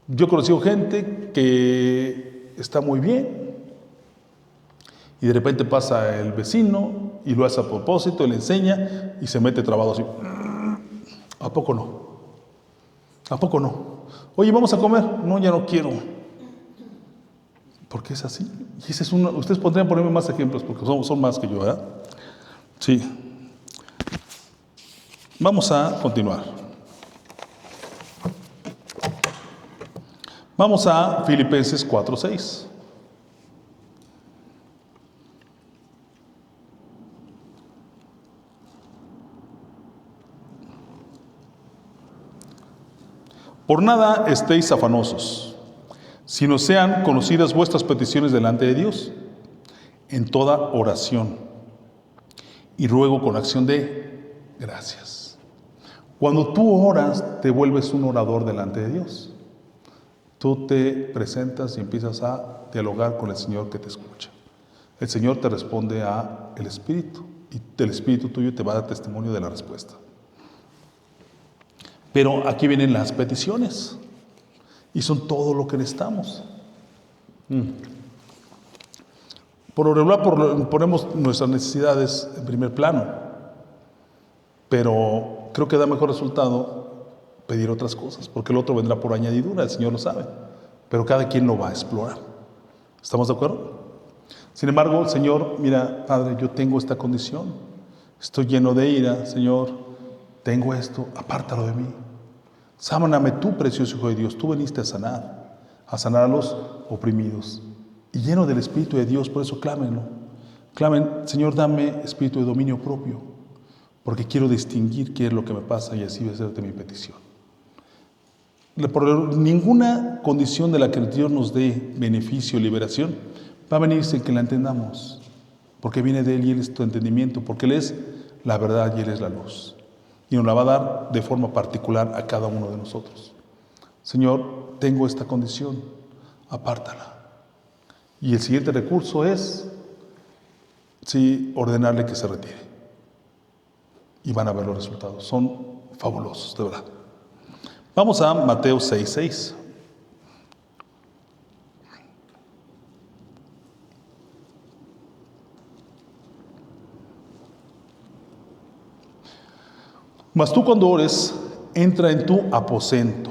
Yo he conocido gente que está muy bien y de repente pasa el vecino y lo hace a propósito, le enseña y se mete trabado así. ¿A poco no? ¿A poco no? Oye, ¿vamos a comer? No, ya no quiero. Porque es así. Y ese es ustedes podrían ponerme más ejemplos porque son más que yo, ¿verdad? Sí. Vamos a continuar. Vamos a Filipenses 4:6. Por nada estéis afanosos, sino sean conocidas vuestras peticiones delante de Dios, en toda oración y ruego con acción de gracias. Cuando tú oras, te vuelves un orador delante de Dios. Tú te presentas y empiezas a dialogar con el Señor que te escucha. El Señor te responde a el Espíritu y el Espíritu tuyo te va a dar testimonio de la respuesta. Pero aquí vienen las peticiones y son todo lo que necesitamos. Por lo regular ponemos nuestras necesidades en primer plano, pero creo que da mejor resultado pedir otras cosas, porque el otro vendrá por añadidura, el Señor lo sabe, pero cada quien lo va a explorar. ¿Estamos de acuerdo? Sin embargo, el Señor, mira, Padre, yo tengo esta condición, estoy lleno de ira, Señor, tengo esto, apártalo de mí. Sáname tú, precioso Hijo de Dios, tú veniste a sanar a los oprimidos. Y lleno del Espíritu de Dios, por eso clámenlo. Clamen, Señor, dame espíritu de dominio propio, porque quiero distinguir qué es lo que me pasa y así hacerte mi petición. Por ninguna condición de la que Dios nos dé beneficio, liberación, va a venir sin que la entendamos, porque viene de Él y Él es tu entendimiento, porque Él es la verdad y Él es la luz. Y nos la va a dar de forma particular a cada uno de nosotros. Señor, tengo esta condición, apártala. Y el siguiente recurso es, sí, ordenarle que se retire. Y van a ver los resultados. Son fabulosos, de verdad. Vamos a Mateo 6:6. Mas tú cuando ores, entra en tu aposento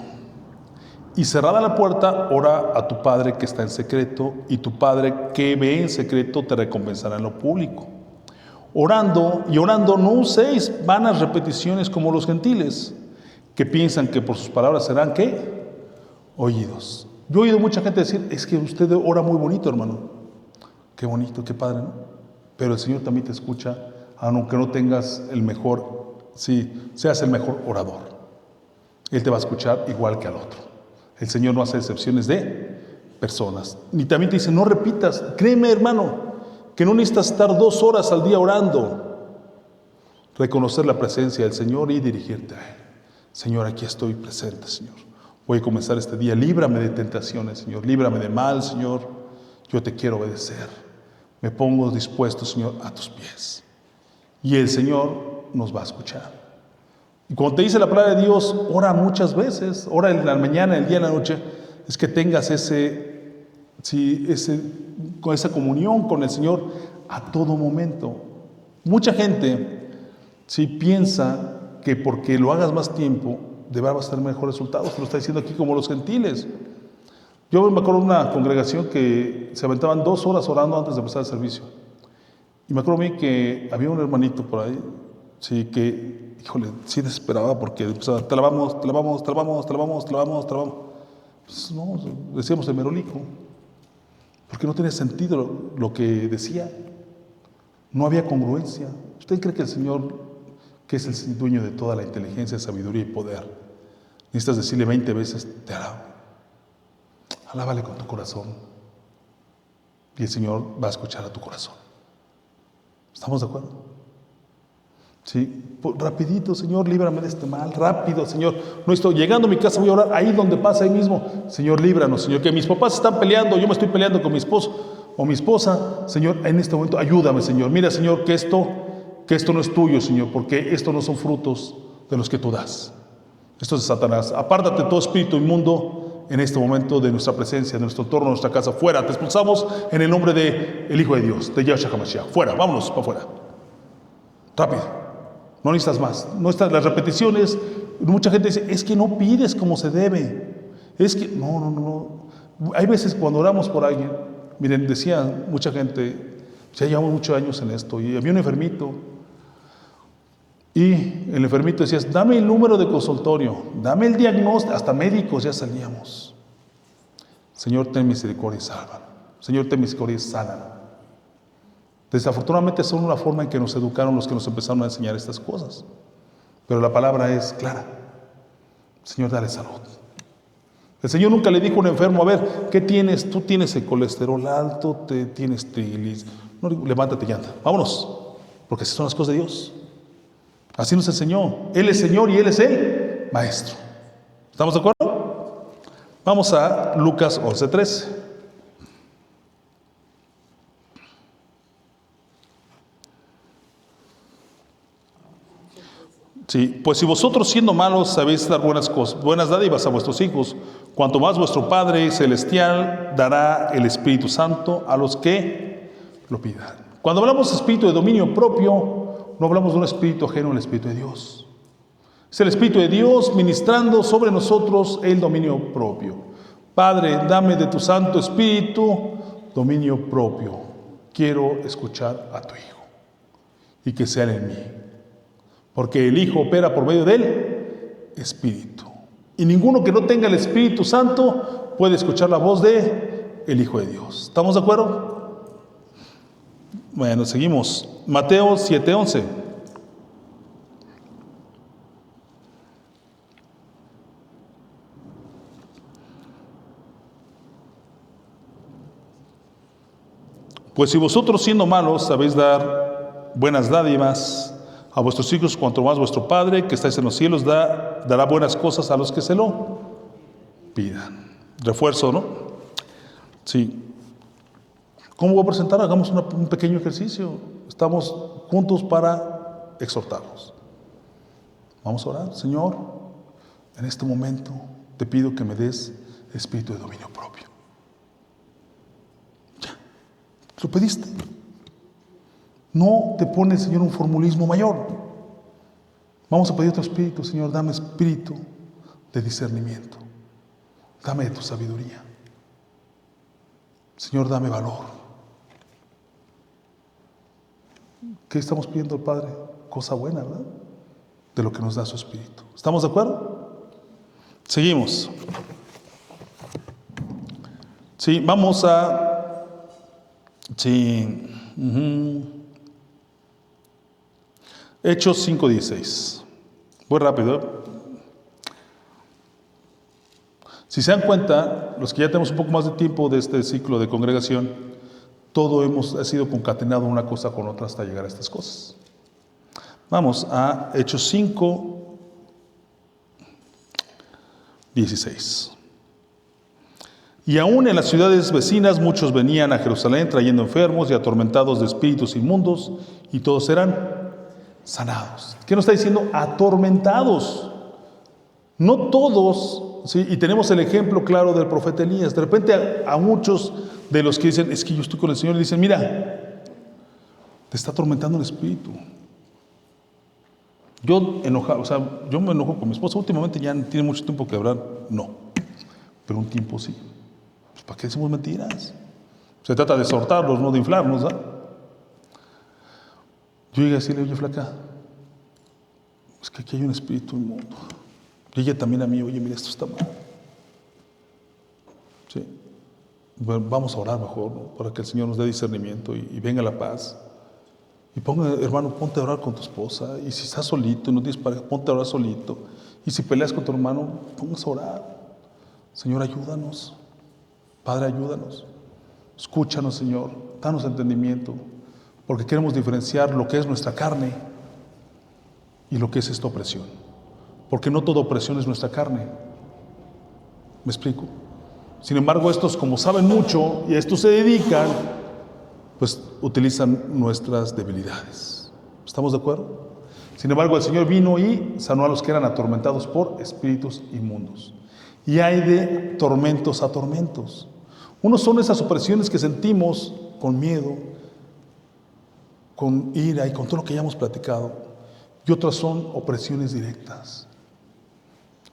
y cerrada la puerta, ora a tu Padre que está en secreto, y tu Padre que ve en secreto te recompensará en lo público. Orando no uséis vanas repeticiones como los gentiles, que piensan que por sus palabras serán, ¿qué? Oídos. Yo he oído mucha gente decir, es que usted ora muy bonito, hermano. Qué bonito, qué padre, ¿no? Pero el Señor también te escucha, aunque no tengas el mejor, sí, seas el mejor orador. Él te va a escuchar igual que al otro. El Señor no hace excepciones de personas. Ni también te dice, no repitas. Créeme, hermano, que no necesitas estar 2 horas al día orando. Reconocer la presencia del Señor y dirigirte a Él. Señor, aquí estoy presente, Señor. Voy a comenzar este día. Líbrame de tentaciones, Señor. Líbrame de mal, Señor. Yo te quiero obedecer. Me pongo dispuesto, Señor, a tus pies. Y el Señor nos va a escuchar. Y cuando te dice la palabra de Dios, ora muchas veces, ora en la mañana, el día, en la noche, es que tengas con esa comunión con el Señor a todo momento. Mucha gente piensa que porque lo hagas más tiempo, vas a tener mejores resultados. Te lo está diciendo aquí como los gentiles. Yo me acuerdo de una congregación que se aventaban 2 horas orando antes de empezar el servicio. Y me acuerdo a mí que había un hermanito por ahí, que, híjole, desesperaba porque empezaba, te lavamos. Pues no, decíamos el merolico, porque no tenía sentido lo que decía. No había congruencia. ¿Usted cree que el Señor, que es el dueño de toda la inteligencia, sabiduría y poder, necesitas decirle 20 veces, te alabo? Alábale con tu corazón y el Señor va a escuchar a tu corazón. ¿Estamos de acuerdo? Sí, rapidito, Señor, líbrame de este mal, rápido, Señor. No estoy llegando a mi casa, voy a orar ahí donde pasa, ahí mismo. Señor, líbranos, Señor, que mis papás están peleando, yo me estoy peleando con mi esposo o mi esposa. Señor, en este momento, ayúdame, Señor. Mira, Señor, que esto no es tuyo, Señor, porque estos no son frutos de los que tú das. Esto es de Satanás. Apártate todo espíritu inmundo en este momento de nuestra presencia, de nuestro entorno, de nuestra casa. Fuera, te expulsamos en el nombre del Hijo de Dios, de Yahshua HaMashiach. Fuera, vámonos para afuera. Rápido. No necesitas más. No necesitas las repeticiones. Mucha gente dice, es que no pides como se debe. Es que, no. Hay veces cuando oramos por alguien, miren, decía mucha gente, ya llevamos muchos años en esto, y había un enfermito, y el enfermito decía, dame el número de consultorio, dame el diagnóstico, hasta médicos ya salíamos. Señor, ten misericordia y salva. Señor, ten misericordia y sana. Desafortunadamente son una forma en que nos educaron los que nos empezaron a enseñar estas cosas. Pero la palabra es clara. Señor, dale salud. El Señor nunca le dijo a un enfermo, a ver, ¿qué tienes? Tú tienes el colesterol alto, tienes triglicéridos. No, levántate y anda. Vámonos. Porque esas son las cosas de Dios. Así nos enseñó. Él es Señor y Él es el Maestro. ¿Estamos de acuerdo? Vamos a Lucas 11:13. Sí, pues si vosotros siendo malos sabéis dar buenas dádivas a vuestros hijos, cuanto más vuestro Padre Celestial dará el Espíritu Santo a los que lo pidan. Cuando hablamos de espíritu de dominio propio, no hablamos de un espíritu ajeno al Espíritu de Dios. Es el Espíritu de Dios ministrando sobre nosotros el dominio propio. Padre, dame de tu Santo Espíritu dominio propio. Quiero escuchar a tu Hijo y que sea en mí. Porque el Hijo opera por medio del Espíritu. Y ninguno que no tenga el Espíritu Santo puede escuchar la voz de el Hijo de Dios. ¿Estamos de acuerdo? Bueno, seguimos. Mateo 7:11. Pues si vosotros siendo malos sabéis dar buenas dádivas a vuestros hijos, cuanto más vuestro Padre que estáis en los cielos dará buenas cosas a los que se lo pidan. Refuerzo, ¿no? Sí. ¿Cómo voy a presentar? Hagamos un pequeño ejercicio. Estamos juntos para exhortarnos. Vamos a orar. Señor, en este momento te pido que me des espíritu de dominio propio. Ya, lo pediste. No te pone el Señor un formulismo mayor. Vamos a pedir tu espíritu, Señor, dame espíritu de discernimiento. Dame de tu sabiduría. Señor, dame valor. ¿Qué estamos pidiendo al Padre? Cosa buena, ¿verdad? De lo que nos da su espíritu. ¿Estamos de acuerdo? Seguimos. Sí, vamos a... Sí. Hechos 5:16. Voy rápido. Si se dan cuenta, los que ya tenemos un poco más de tiempo de este ciclo de congregación, todo ha sido concatenado una cosa con otra hasta llegar a estas cosas. Vamos a Hechos 5:16. Y aún en las ciudades vecinas muchos venían a Jerusalén trayendo enfermos y atormentados de espíritus inmundos, y todos eran sanados. ¿Qué nos está diciendo? Atormentados. No todos, ¿sí? Y tenemos el ejemplo claro del profeta Elías. De repente a muchos de los que dicen, es que yo estoy con el Señor, le dicen, mira, te está atormentando el espíritu. Yo me enojo con mi esposa. Últimamente ya no tiene mucho tiempo que hablar, no. Pero un tiempo sí. Pues, ¿para qué decimos mentiras? Se trata de exhortarlos, no de inflarnos, ¿verdad? Yo llegué a decirle, oye, flaca, es que aquí hay un espíritu inmundo. Y ella también a mí, oye, mira, esto está mal. ¿Sí? Bueno, vamos a orar mejor, ¿no? Para que el Señor nos dé discernimiento y venga la paz. Y hermano, ponte a orar con tu esposa. Y si estás solito y no tienes pareja, ponte a orar solito. Y si peleas con tu hermano, póngase a orar. Señor, ayúdanos. Padre, ayúdanos. Escúchanos, Señor. Danos entendimiento. Porque queremos diferenciar lo que es nuestra carne y lo que es esta opresión. Porque no toda opresión es nuestra carne. ¿Me explico? Sin embargo, estos, como saben mucho y a esto se dedican, pues utilizan nuestras debilidades. ¿Estamos de acuerdo? Sin embargo, el Señor vino y sanó a los que eran atormentados por espíritus inmundos. Y hay de tormentos a tormentos. Unos son esas opresiones que sentimos con miedo, con ira y con todo lo que ya hemos platicado. Y otras son opresiones directas,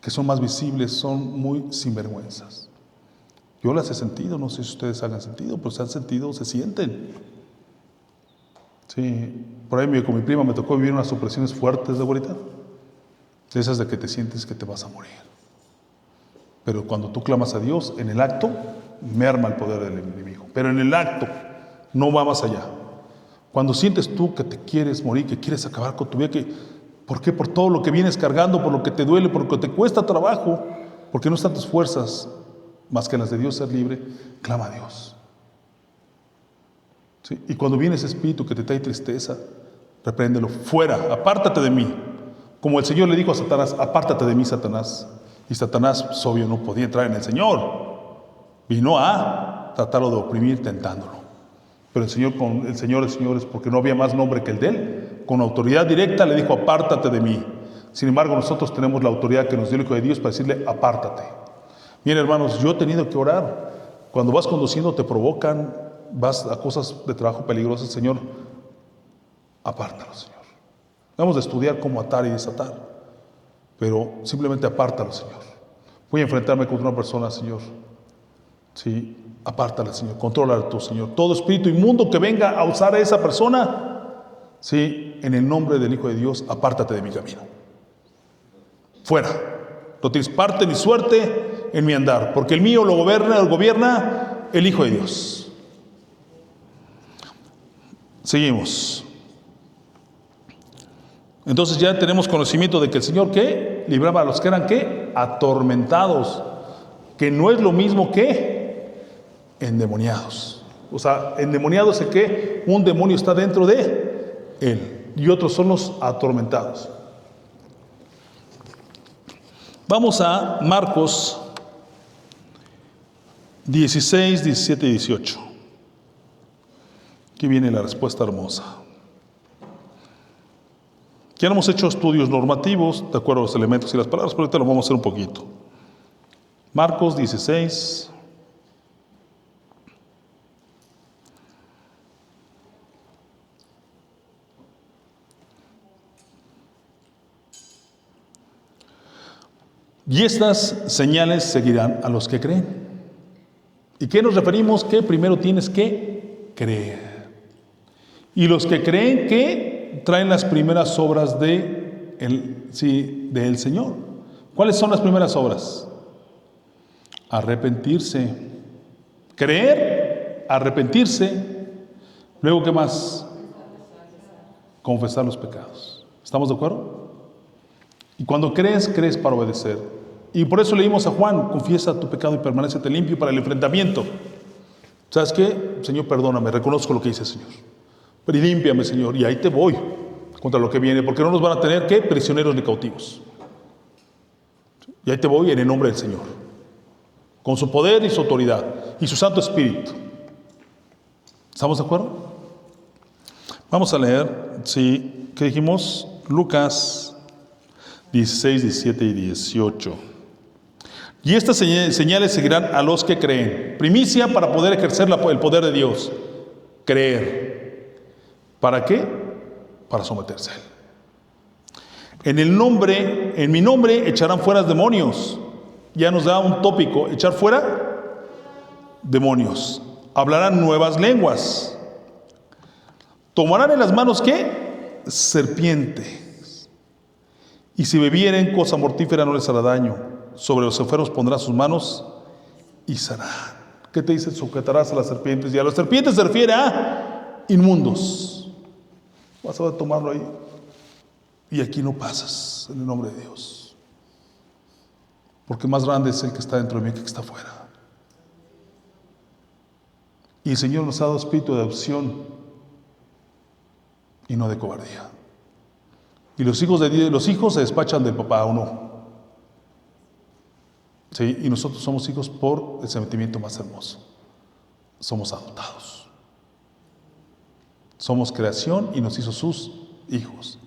que son más visibles, son muy sinvergüenzas. Yo las he sentido, no sé si ustedes hayan sentido, pero se han sentido, se sienten. Sí, por ahí con mi prima me tocó vivir unas opresiones fuertes de ahorita, de esas de que te sientes que te vas a morir. Pero cuando tú clamas a Dios, en el acto, merma el poder del enemigo. Pero en el acto, no va más allá. Cuando sientes tú que te quieres morir, que quieres acabar con tu vida, ¿por qué? Por todo lo que vienes cargando, por lo que te duele, por lo que te cuesta trabajo, porque no están tus fuerzas más que las de Dios ser libre, clama a Dios. ¿Sí? Y cuando viene ese espíritu que te trae tristeza, repréndelo, fuera, apártate de mí. Como el Señor le dijo a Satanás, apártate de mí, Satanás. Y Satanás, pues, obvio, no podía entrar en el Señor. Vino a tratarlo de oprimir, tentándolo. Pero el Señor de señores, porque no había más nombre que el de Él, con autoridad directa le dijo, apártate de mí. Sin embargo, nosotros tenemos la autoridad que nos dio el Hijo de Dios para decirle, apártate. Miren, hermanos, yo he tenido que orar. Cuando vas conduciendo te provocan, vas a cosas de trabajo peligrosas, Señor, apártalo, Señor. Vamos a estudiar cómo atar y desatar, pero simplemente apártalo, Señor. Voy a enfrentarme contra una persona, Señor. Sí, apártala, Señor. Contrólala tú, Señor. Todo espíritu inmundo que venga a usar a esa persona, sí, en el nombre del Hijo de Dios, apártate de mi camino. Fuera. No tienes parte ni suerte en mi andar, porque el mío lo gobierna el Hijo de Dios. Seguimos. Entonces ya tenemos conocimiento de que el Señor, ¿qué? Libraba a los que eran, ¿qué? Atormentados, que no es lo mismo que endemoniados. O sea, endemoniados es que un demonio está dentro de él y otros son los atormentados. Vamos a Marcos 16, 17 y 18. Aquí viene la respuesta hermosa. Ya hemos hecho estudios normativos de acuerdo a los elementos y las palabras, pero ahorita lo vamos a hacer un poquito. Marcos 16. Y estas señales seguirán a los que creen. ¿Y qué nos referimos? Que primero tienes que creer. Y los que creen que traen las primeras obras del Señor. ¿Cuáles son las primeras obras? Arrepentirse. Creer, arrepentirse. Luego, ¿qué más? Confesar los pecados. ¿Estamos de acuerdo? Y cuando crees, crees para obedecer. Y por eso leímos a Juan: confiesa tu pecado y permanécete limpio para el enfrentamiento. ¿Sabes qué? Señor, perdóname, reconozco lo que hice, Señor. Pero límpiame, Señor, y ahí te voy contra lo que viene, porque no nos van a tener, ¿qué? Prisioneros ni cautivos. Y ahí te voy en el nombre del Señor, con su poder y su autoridad, y su Santo Espíritu. ¿Estamos de acuerdo? Vamos a leer, sí, ¿qué dijimos? Lucas 16, 17 y 18. Y estas señales seguirán a los que creen. Primicia para poder ejercer el poder de Dios. Creer. ¿Para qué? Para someterse a Él. En mi nombre echarán fuera demonios. Ya nos da un tópico: echar fuera demonios. Hablarán nuevas lenguas. Tomarán en las manos, ¿qué? Serpientes. Y si bebieren cosa mortífera no les hará daño. Sobre los enfermos pondrán sus manos y sanarán. ¿Qué te dice? Sujetarás a las serpientes. Y a las serpientes se refiere a inmundos. Vas a tomarlo ahí. Y aquí no pasas, en el nombre de Dios. Porque más grande es el que está dentro de mí que el que está afuera. Y el Señor nos ha dado espíritu de adopción y no de cobardía. Y los hijos se despachan del papá, ¿o no? Sí, y nosotros somos hijos por el sentimiento más hermoso. Somos adoptados. Somos creación y nos hizo sus hijos.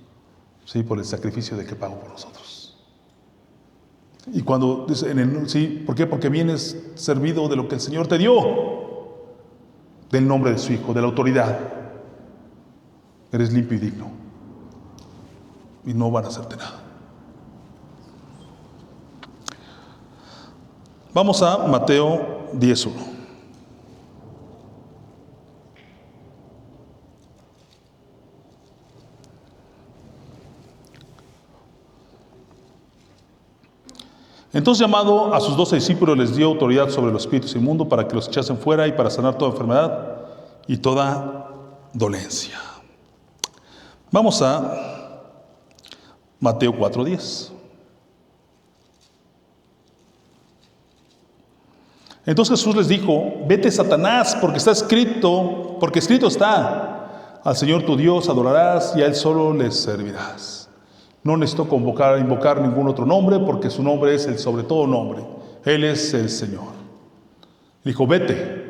Sí, por el sacrificio de que pagó por nosotros. Y cuando dice, sí, ¿por qué? Porque vienes servido de lo que el Señor te dio, del nombre de su Hijo, de la autoridad. Eres limpio y digno. Y no van a hacerte nada. Vamos a Mateo 10:1. Entonces, llamado a sus 12 discípulos, les dio autoridad sobre los espíritus inmundos para que los echasen fuera y para sanar toda enfermedad y toda dolencia. Vamos a Mateo 4:10. Entonces Jesús les dijo: vete, Satanás, porque escrito está: al Señor tu Dios adorarás y a Él solo le servirás. No necesito invocar ningún otro nombre, porque su nombre es el sobre todo nombre. Él es el Señor. Dijo: vete.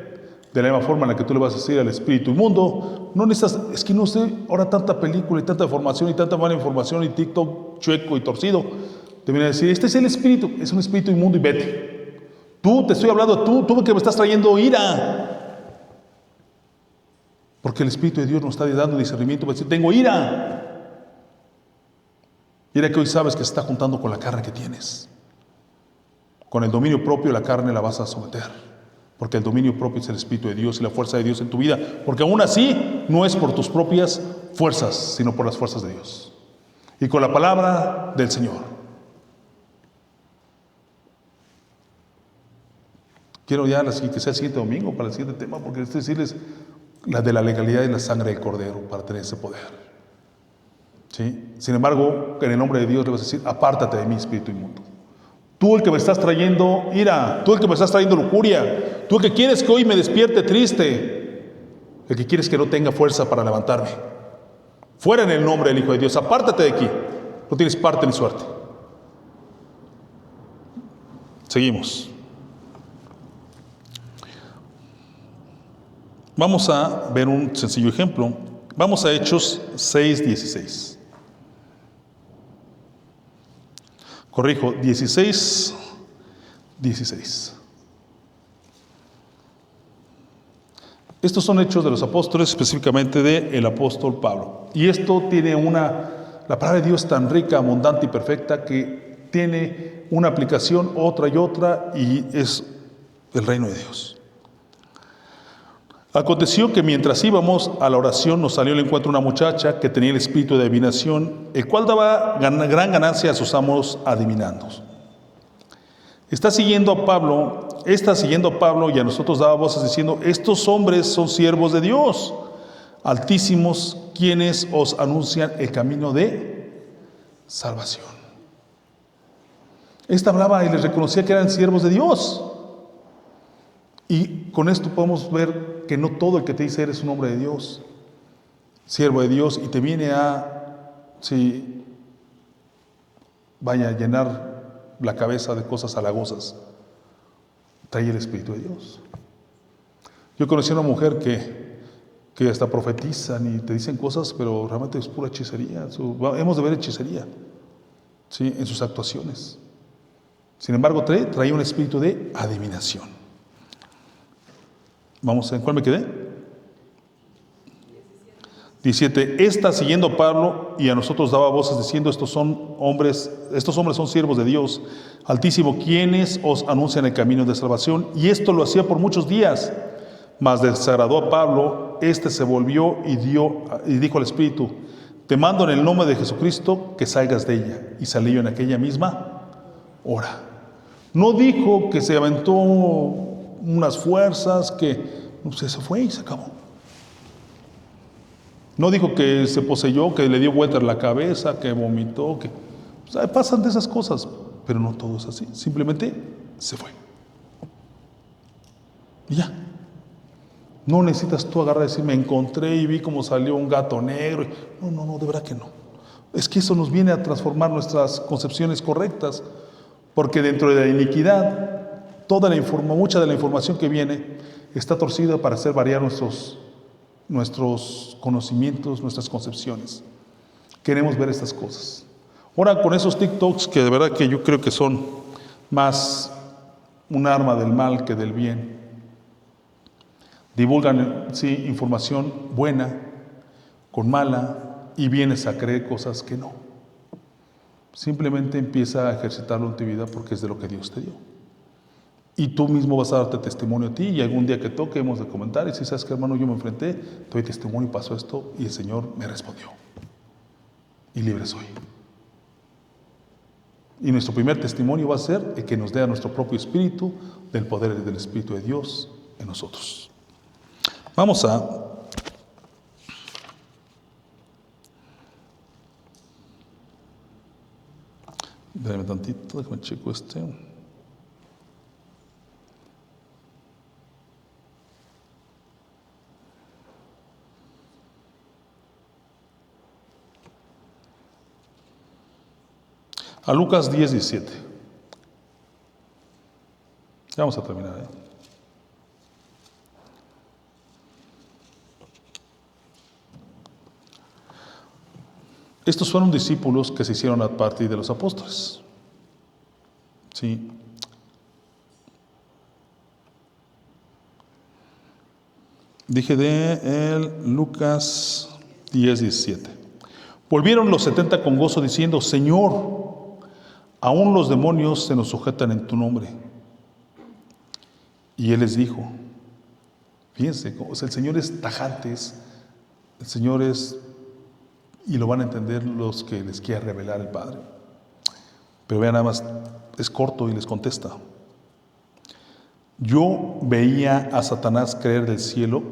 De la misma forma en la que tú le vas a decir al espíritu inmundo, no necesitas, es que no sé, ahora tanta película y tanta información y tanta mala información y TikTok chueco y torcido, te viene a decir: este es el espíritu, es un espíritu inmundo y vete. Te estoy hablando, tú que me estás trayendo ira. Porque el Espíritu de Dios nos está dando discernimiento para decir: tengo ira. Ira que hoy sabes que se está juntando con la carne que tienes. Con el dominio propio la carne la vas a someter. Porque el dominio propio es el Espíritu de Dios y la fuerza de Dios en tu vida. Porque aún así no es por tus propias fuerzas, sino por las fuerzas de Dios. Y con la palabra del Señor. Quiero ya que sea el siguiente domingo para el siguiente tema, porque estoy decirles la de la legalidad y la sangre del Cordero para tener ese poder. ¿Sí? Sin embargo, en el nombre de Dios le vas a decir: apártate de mí, espíritu inmundo. Tú el que me estás trayendo ira, tú el que me estás trayendo lujuria, tú el que quieres que hoy me despierte triste, el que quieres que no tenga fuerza para levantarme. Fuera en el nombre del Hijo de Dios, apártate de aquí. No tienes parte ni suerte. Seguimos. Vamos a ver un sencillo ejemplo. Vamos a Hechos 6:16. Corrijo, 16:16. Estos son hechos de los apóstoles, específicamente del apóstol Pablo. Y esto tiene la palabra de Dios tan rica, abundante y perfecta que tiene una aplicación, otra y otra, y es el reino de Dios. Aconteció que mientras íbamos a la oración nos salió al encuentro una muchacha que tenía el espíritu de adivinación, el cual daba gran ganancia a sus amos adivinando. Está siguiendo a Pablo y a nosotros daba voces diciendo: estos hombres son siervos de Dios altísimos, quienes os anuncian el camino de salvación. Esta hablaba y les reconocía que eran siervos de Dios. Y con esto podemos ver que no todo el que te dice eres un hombre de Dios, siervo de Dios, y te viene a, llenar la cabeza de cosas halagosas, trae el Espíritu de Dios. Yo conocí a una mujer que hasta profetizan y te dicen cosas, pero realmente es pura hechicería. Hemos de ver hechicería, en sus actuaciones. Sin embargo, trae un espíritu de adivinación. Vamos, ¿en cuál me quedé? 17. Esta, siguiendo a Pablo y a nosotros, daba voces diciendo: estos hombres son siervos de Dios Altísimo, quienes os anuncian el camino de salvación. Y esto lo hacía por muchos días. Mas desagradó a Pablo, se volvió y dijo al Espíritu: te mando en el nombre de Jesucristo que salgas de ella. Y salió en aquella misma hora. No dijo que se aventó unas fuerzas, que se fue y se acabó. No dijo que se poseyó, que le dio vuelta en la cabeza, que vomitó, pasan de esas cosas, pero no todo es así. Simplemente se fue. Y ya. No necesitas tú agarrar y decir: me encontré y vi cómo salió un gato negro. No, de verdad que no. Es que eso nos viene a transformar nuestras concepciones correctas, porque dentro de la iniquidad, mucha de la información que viene está torcida para hacer variar nuestros conocimientos, nuestras concepciones. Queremos ver estas cosas. Ahora, con esos TikToks, que de verdad que yo creo que son más un arma del mal que del bien, divulgan información buena con mala, y vienes a creer cosas que no. Simplemente empieza a ejercitarlo en tu vida, porque es de lo que Dios te dio. Y tú mismo vas a darte testimonio a ti, y algún día que toque hemos de comentar y si sabes que, hermano, yo me enfrenté, te doy testimonio y pasó esto y el Señor me respondió y libre soy. Y nuestro primer testimonio va a ser el que nos dé a nuestro propio espíritu, del poder del Espíritu de Dios en nosotros. Vamos a déjame tantito, déjame checo a Lucas 10:17. Ya vamos a terminar, Estos fueron discípulos que se hicieron a partir de los apóstoles. Sí. Dije de Lucas 10:17. Volvieron los 70 con gozo diciendo: Señor, aún los demonios se nos sujetan en tu nombre. Y él les dijo, fíjense, el Señor es tajante, el Señor es, y lo van a entender los que les quiera revelar el Padre. Pero vean, nada más, es corto y les contesta: yo veía a Satanás caer del cielo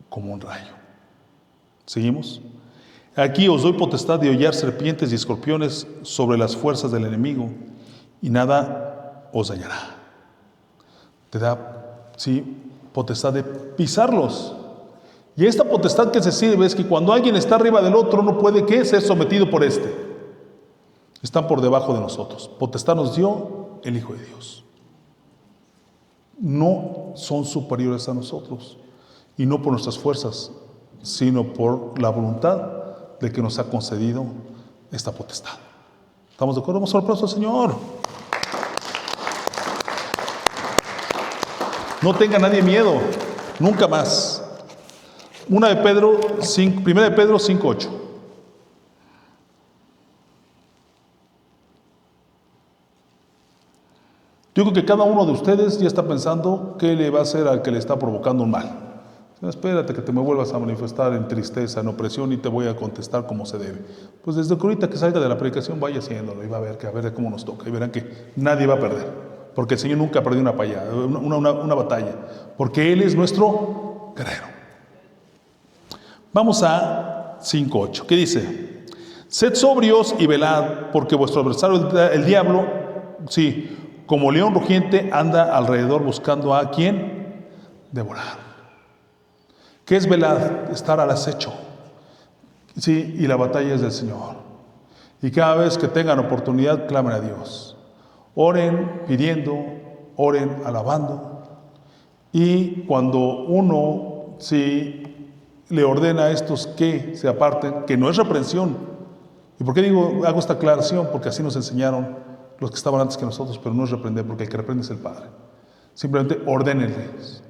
como un rayo. ¿Seguimos? Aquí os doy potestad de hollar serpientes y escorpiones sobre las fuerzas del enemigo, y nada os dañará. Te da, potestad de pisarlos. Y esta potestad que se sirve es que cuando alguien está arriba del otro, no puede ser sometido por este. Están por debajo de nosotros. Potestad nos dio el Hijo de Dios. No son superiores a nosotros, y no por nuestras fuerzas, sino por la voluntad de que nos ha concedido esta potestad. ¿Estamos de acuerdo? Vamos a dar un aplauso al Señor. No tenga nadie miedo, nunca más. 1 de Pedro 5:8. Yo creo que cada uno de ustedes ya está pensando qué le va a hacer al que le está provocando un mal. No, espérate que te me vuelvas a manifestar en tristeza, en opresión y te voy a contestar como se debe. Pues desde que ahorita que salga de la predicación vaya haciéndolo y va a ver cómo nos toca. Y verán que nadie va a perder. Porque el Señor nunca ha perdido una batalla. Porque Él es nuestro guerrero. Vamos a 5:8. ¿Qué dice? Sed sobrios y velad, porque vuestro adversario, el diablo, sí, como león rugiente, anda alrededor buscando a quien devorar. ¿Qué es velar? Estar al acecho. Sí, y la batalla es del Señor. Y cada vez que tengan oportunidad, clamen a Dios. Oren pidiendo, oren alabando. Y cuando uno, sí, le ordena a estos que se aparten, que no es reprensión. ¿Y por qué hago esta aclaración? Porque así nos enseñaron los que estaban antes que nosotros, pero no es reprender, porque el que reprende es el Padre. Simplemente ordénenles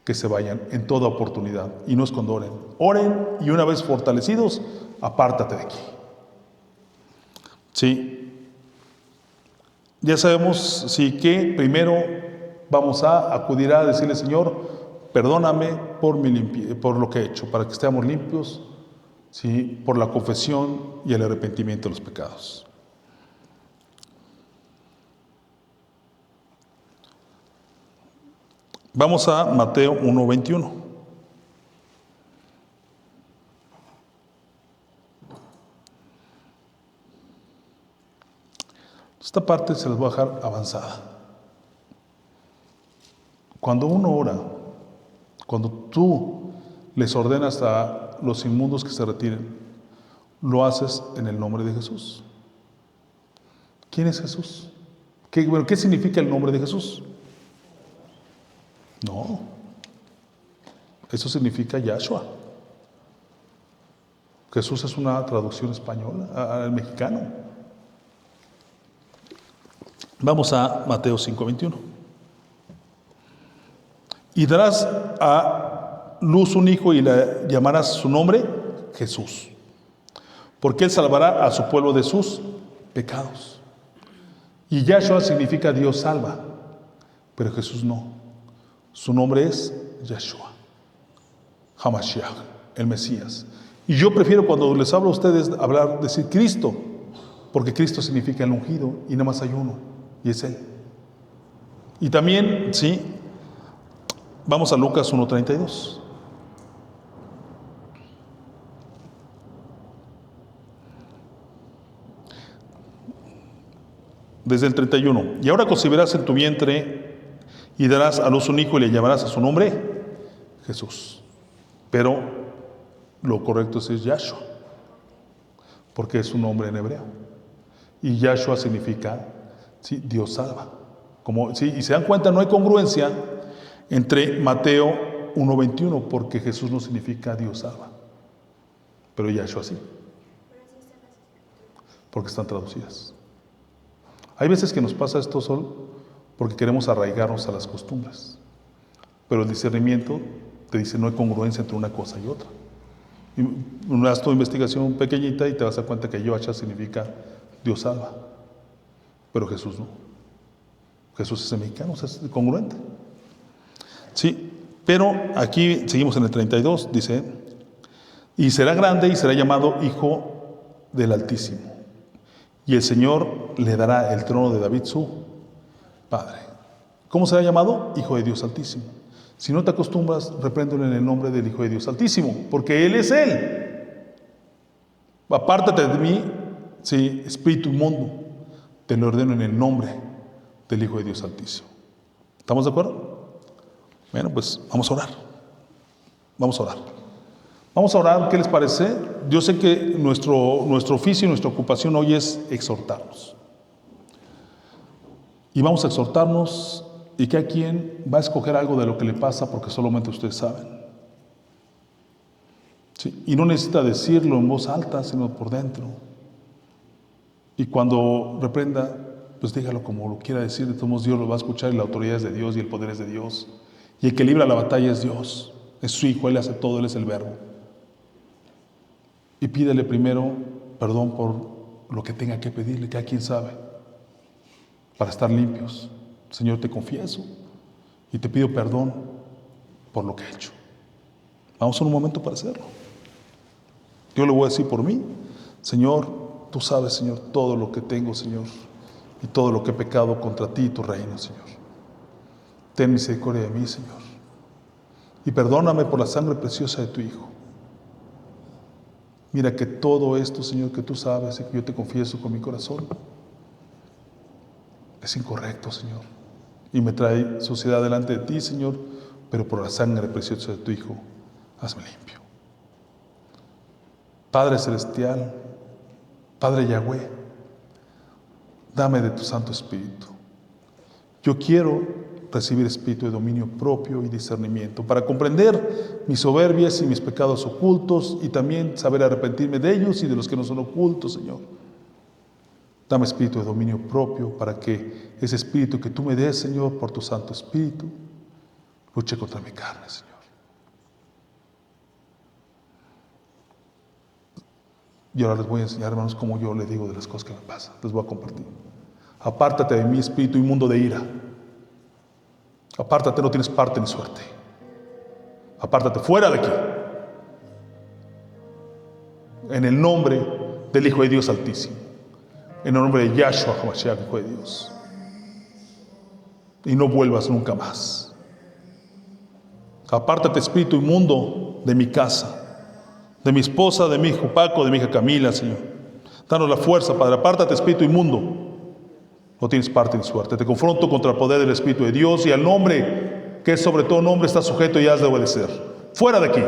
que se vayan en toda oportunidad y no es cuando oren. Oren y una vez fortalecidos, apártate de aquí. Sí. Ya sabemos, sí, que primero vamos a acudir a decirle, Señor, perdóname por lo que he hecho, para que estemos limpios, sí, por la confesión y el arrepentimiento de los pecados. Vamos a Mateo 1:21. Esta parte se las voy a dejar avanzada. Cuando uno ora, cuando tú les ordenas a los inmundos que se retiren, lo haces en el nombre de Jesús. ¿Quién es Jesús? ¿Qué significa el nombre de Jesús? No, eso significa Yahshua. Jesús es una traducción española al mexicano. Vamos a Mateo 5:21. Y darás a luz un hijo y le llamarás su nombre Jesús, porque él salvará a su pueblo de sus pecados. Y Yahshua significa Dios salva, pero Jesús no. Su nombre es Yahshua, Hamashiach, el Mesías. Y yo prefiero cuando les hablo a ustedes decir Cristo, porque Cristo significa el ungido y nada más hay uno, y es Él. Y también, sí, vamos a Lucas 1:32. Desde el 31. Y ahora concebirás en tu vientre y darás a luz un hijo y le llamarás a su nombre Jesús. Pero lo correcto es Yahshua, porque es un nombre en hebreo. Y Yahshua significa, sí, Dios salva. Sí, y se dan cuenta, no hay congruencia entre Mateo 1:21, porque Jesús no significa Dios salva. Pero Yahshua sí, porque están traducidas. Hay veces que nos pasa esto solo porque queremos arraigarnos a las costumbres. Pero el discernimiento te dice no hay congruencia entre una cosa y otra. Y haz tu investigación pequeñita y te vas a dar cuenta que Yahshua significa Dios salva. Pero Jesús no. Jesús es mexicano, es congruente. Sí, pero aquí seguimos en el 32, dice, y será grande y será llamado Hijo del Altísimo. Y el Señor le dará el trono de David su padre. ¿Cómo será llamado? Hijo de Dios Altísimo. Si no te acostumbras, repréndelo en el nombre del Hijo de Dios Altísimo, porque Él es Él. Apártate de mí, sí, espíritu inmundo, te lo ordeno en el nombre del Hijo de Dios Altísimo. ¿Estamos de acuerdo? Bueno, pues vamos a orar. Vamos a orar. Vamos a orar, ¿qué les parece? Yo sé que nuestro oficio y nuestra ocupación hoy es exhortarnos. Y vamos a exhortarnos y cada quien va a escoger algo de lo que le pasa porque solamente ustedes saben. ¿Sí? Y no necesita decirlo en voz alta, sino por dentro. Y cuando reprenda, pues dígalo como lo quiera decir. De todos modos, Dios lo va a escuchar y la autoridad es de Dios y el poder es de Dios. Y el que libra la batalla es Dios. Es su Hijo, Él hace todo, Él es el Verbo. Y pídele primero perdón por lo que tenga que pedirle, cada quien sabe, para estar limpios. Señor, te confieso y te pido perdón por lo que he hecho. Vamos a un momento para hacerlo. Yo le voy a decir por mí: Señor, tú sabes, Señor, todo lo que tengo, Señor, y todo lo que he pecado contra ti y tu reino, Señor. Ten misericordia de mí, Señor, y perdóname por la sangre preciosa de tu Hijo. Mira que todo esto, Señor, que tú sabes y que yo te confieso con mi corazón, es incorrecto, Señor, y me trae suciedad delante de ti, Señor, pero por la sangre preciosa de tu Hijo, hazme limpio. Padre Celestial, Padre Yahweh, dame de tu Santo Espíritu. Yo quiero recibir espíritu de dominio propio y discernimiento para comprender mis soberbias y mis pecados ocultos, y también saber arrepentirme de ellos y de los que no son ocultos, Señor. Dame espíritu de dominio propio para que ese espíritu que tú me des, Señor, por tu Santo Espíritu, luche contra mi carne, Señor. Y ahora les voy a enseñar, hermanos, cómo yo les digo de las cosas que me pasan. Les voy a compartir. Apártate de mí, espíritu inmundo de ira. Apártate, no tienes parte ni suerte. Apártate, fuera de aquí. En el nombre del Hijo de Dios Altísimo. En el nombre de Yahshua HaMashiach, Hijo de Dios. Y no vuelvas nunca más. Apártate, espíritu inmundo, de mi casa, de mi esposa, de mi hijo Paco, de mi hija Camila, Señor. Danos la fuerza, Padre. Apártate, espíritu inmundo. No tienes parte ni suerte. Te confronto contra el poder del Espíritu de Dios, y al nombre que es sobre todo nombre está sujeto y has de obedecer. Fuera de aquí.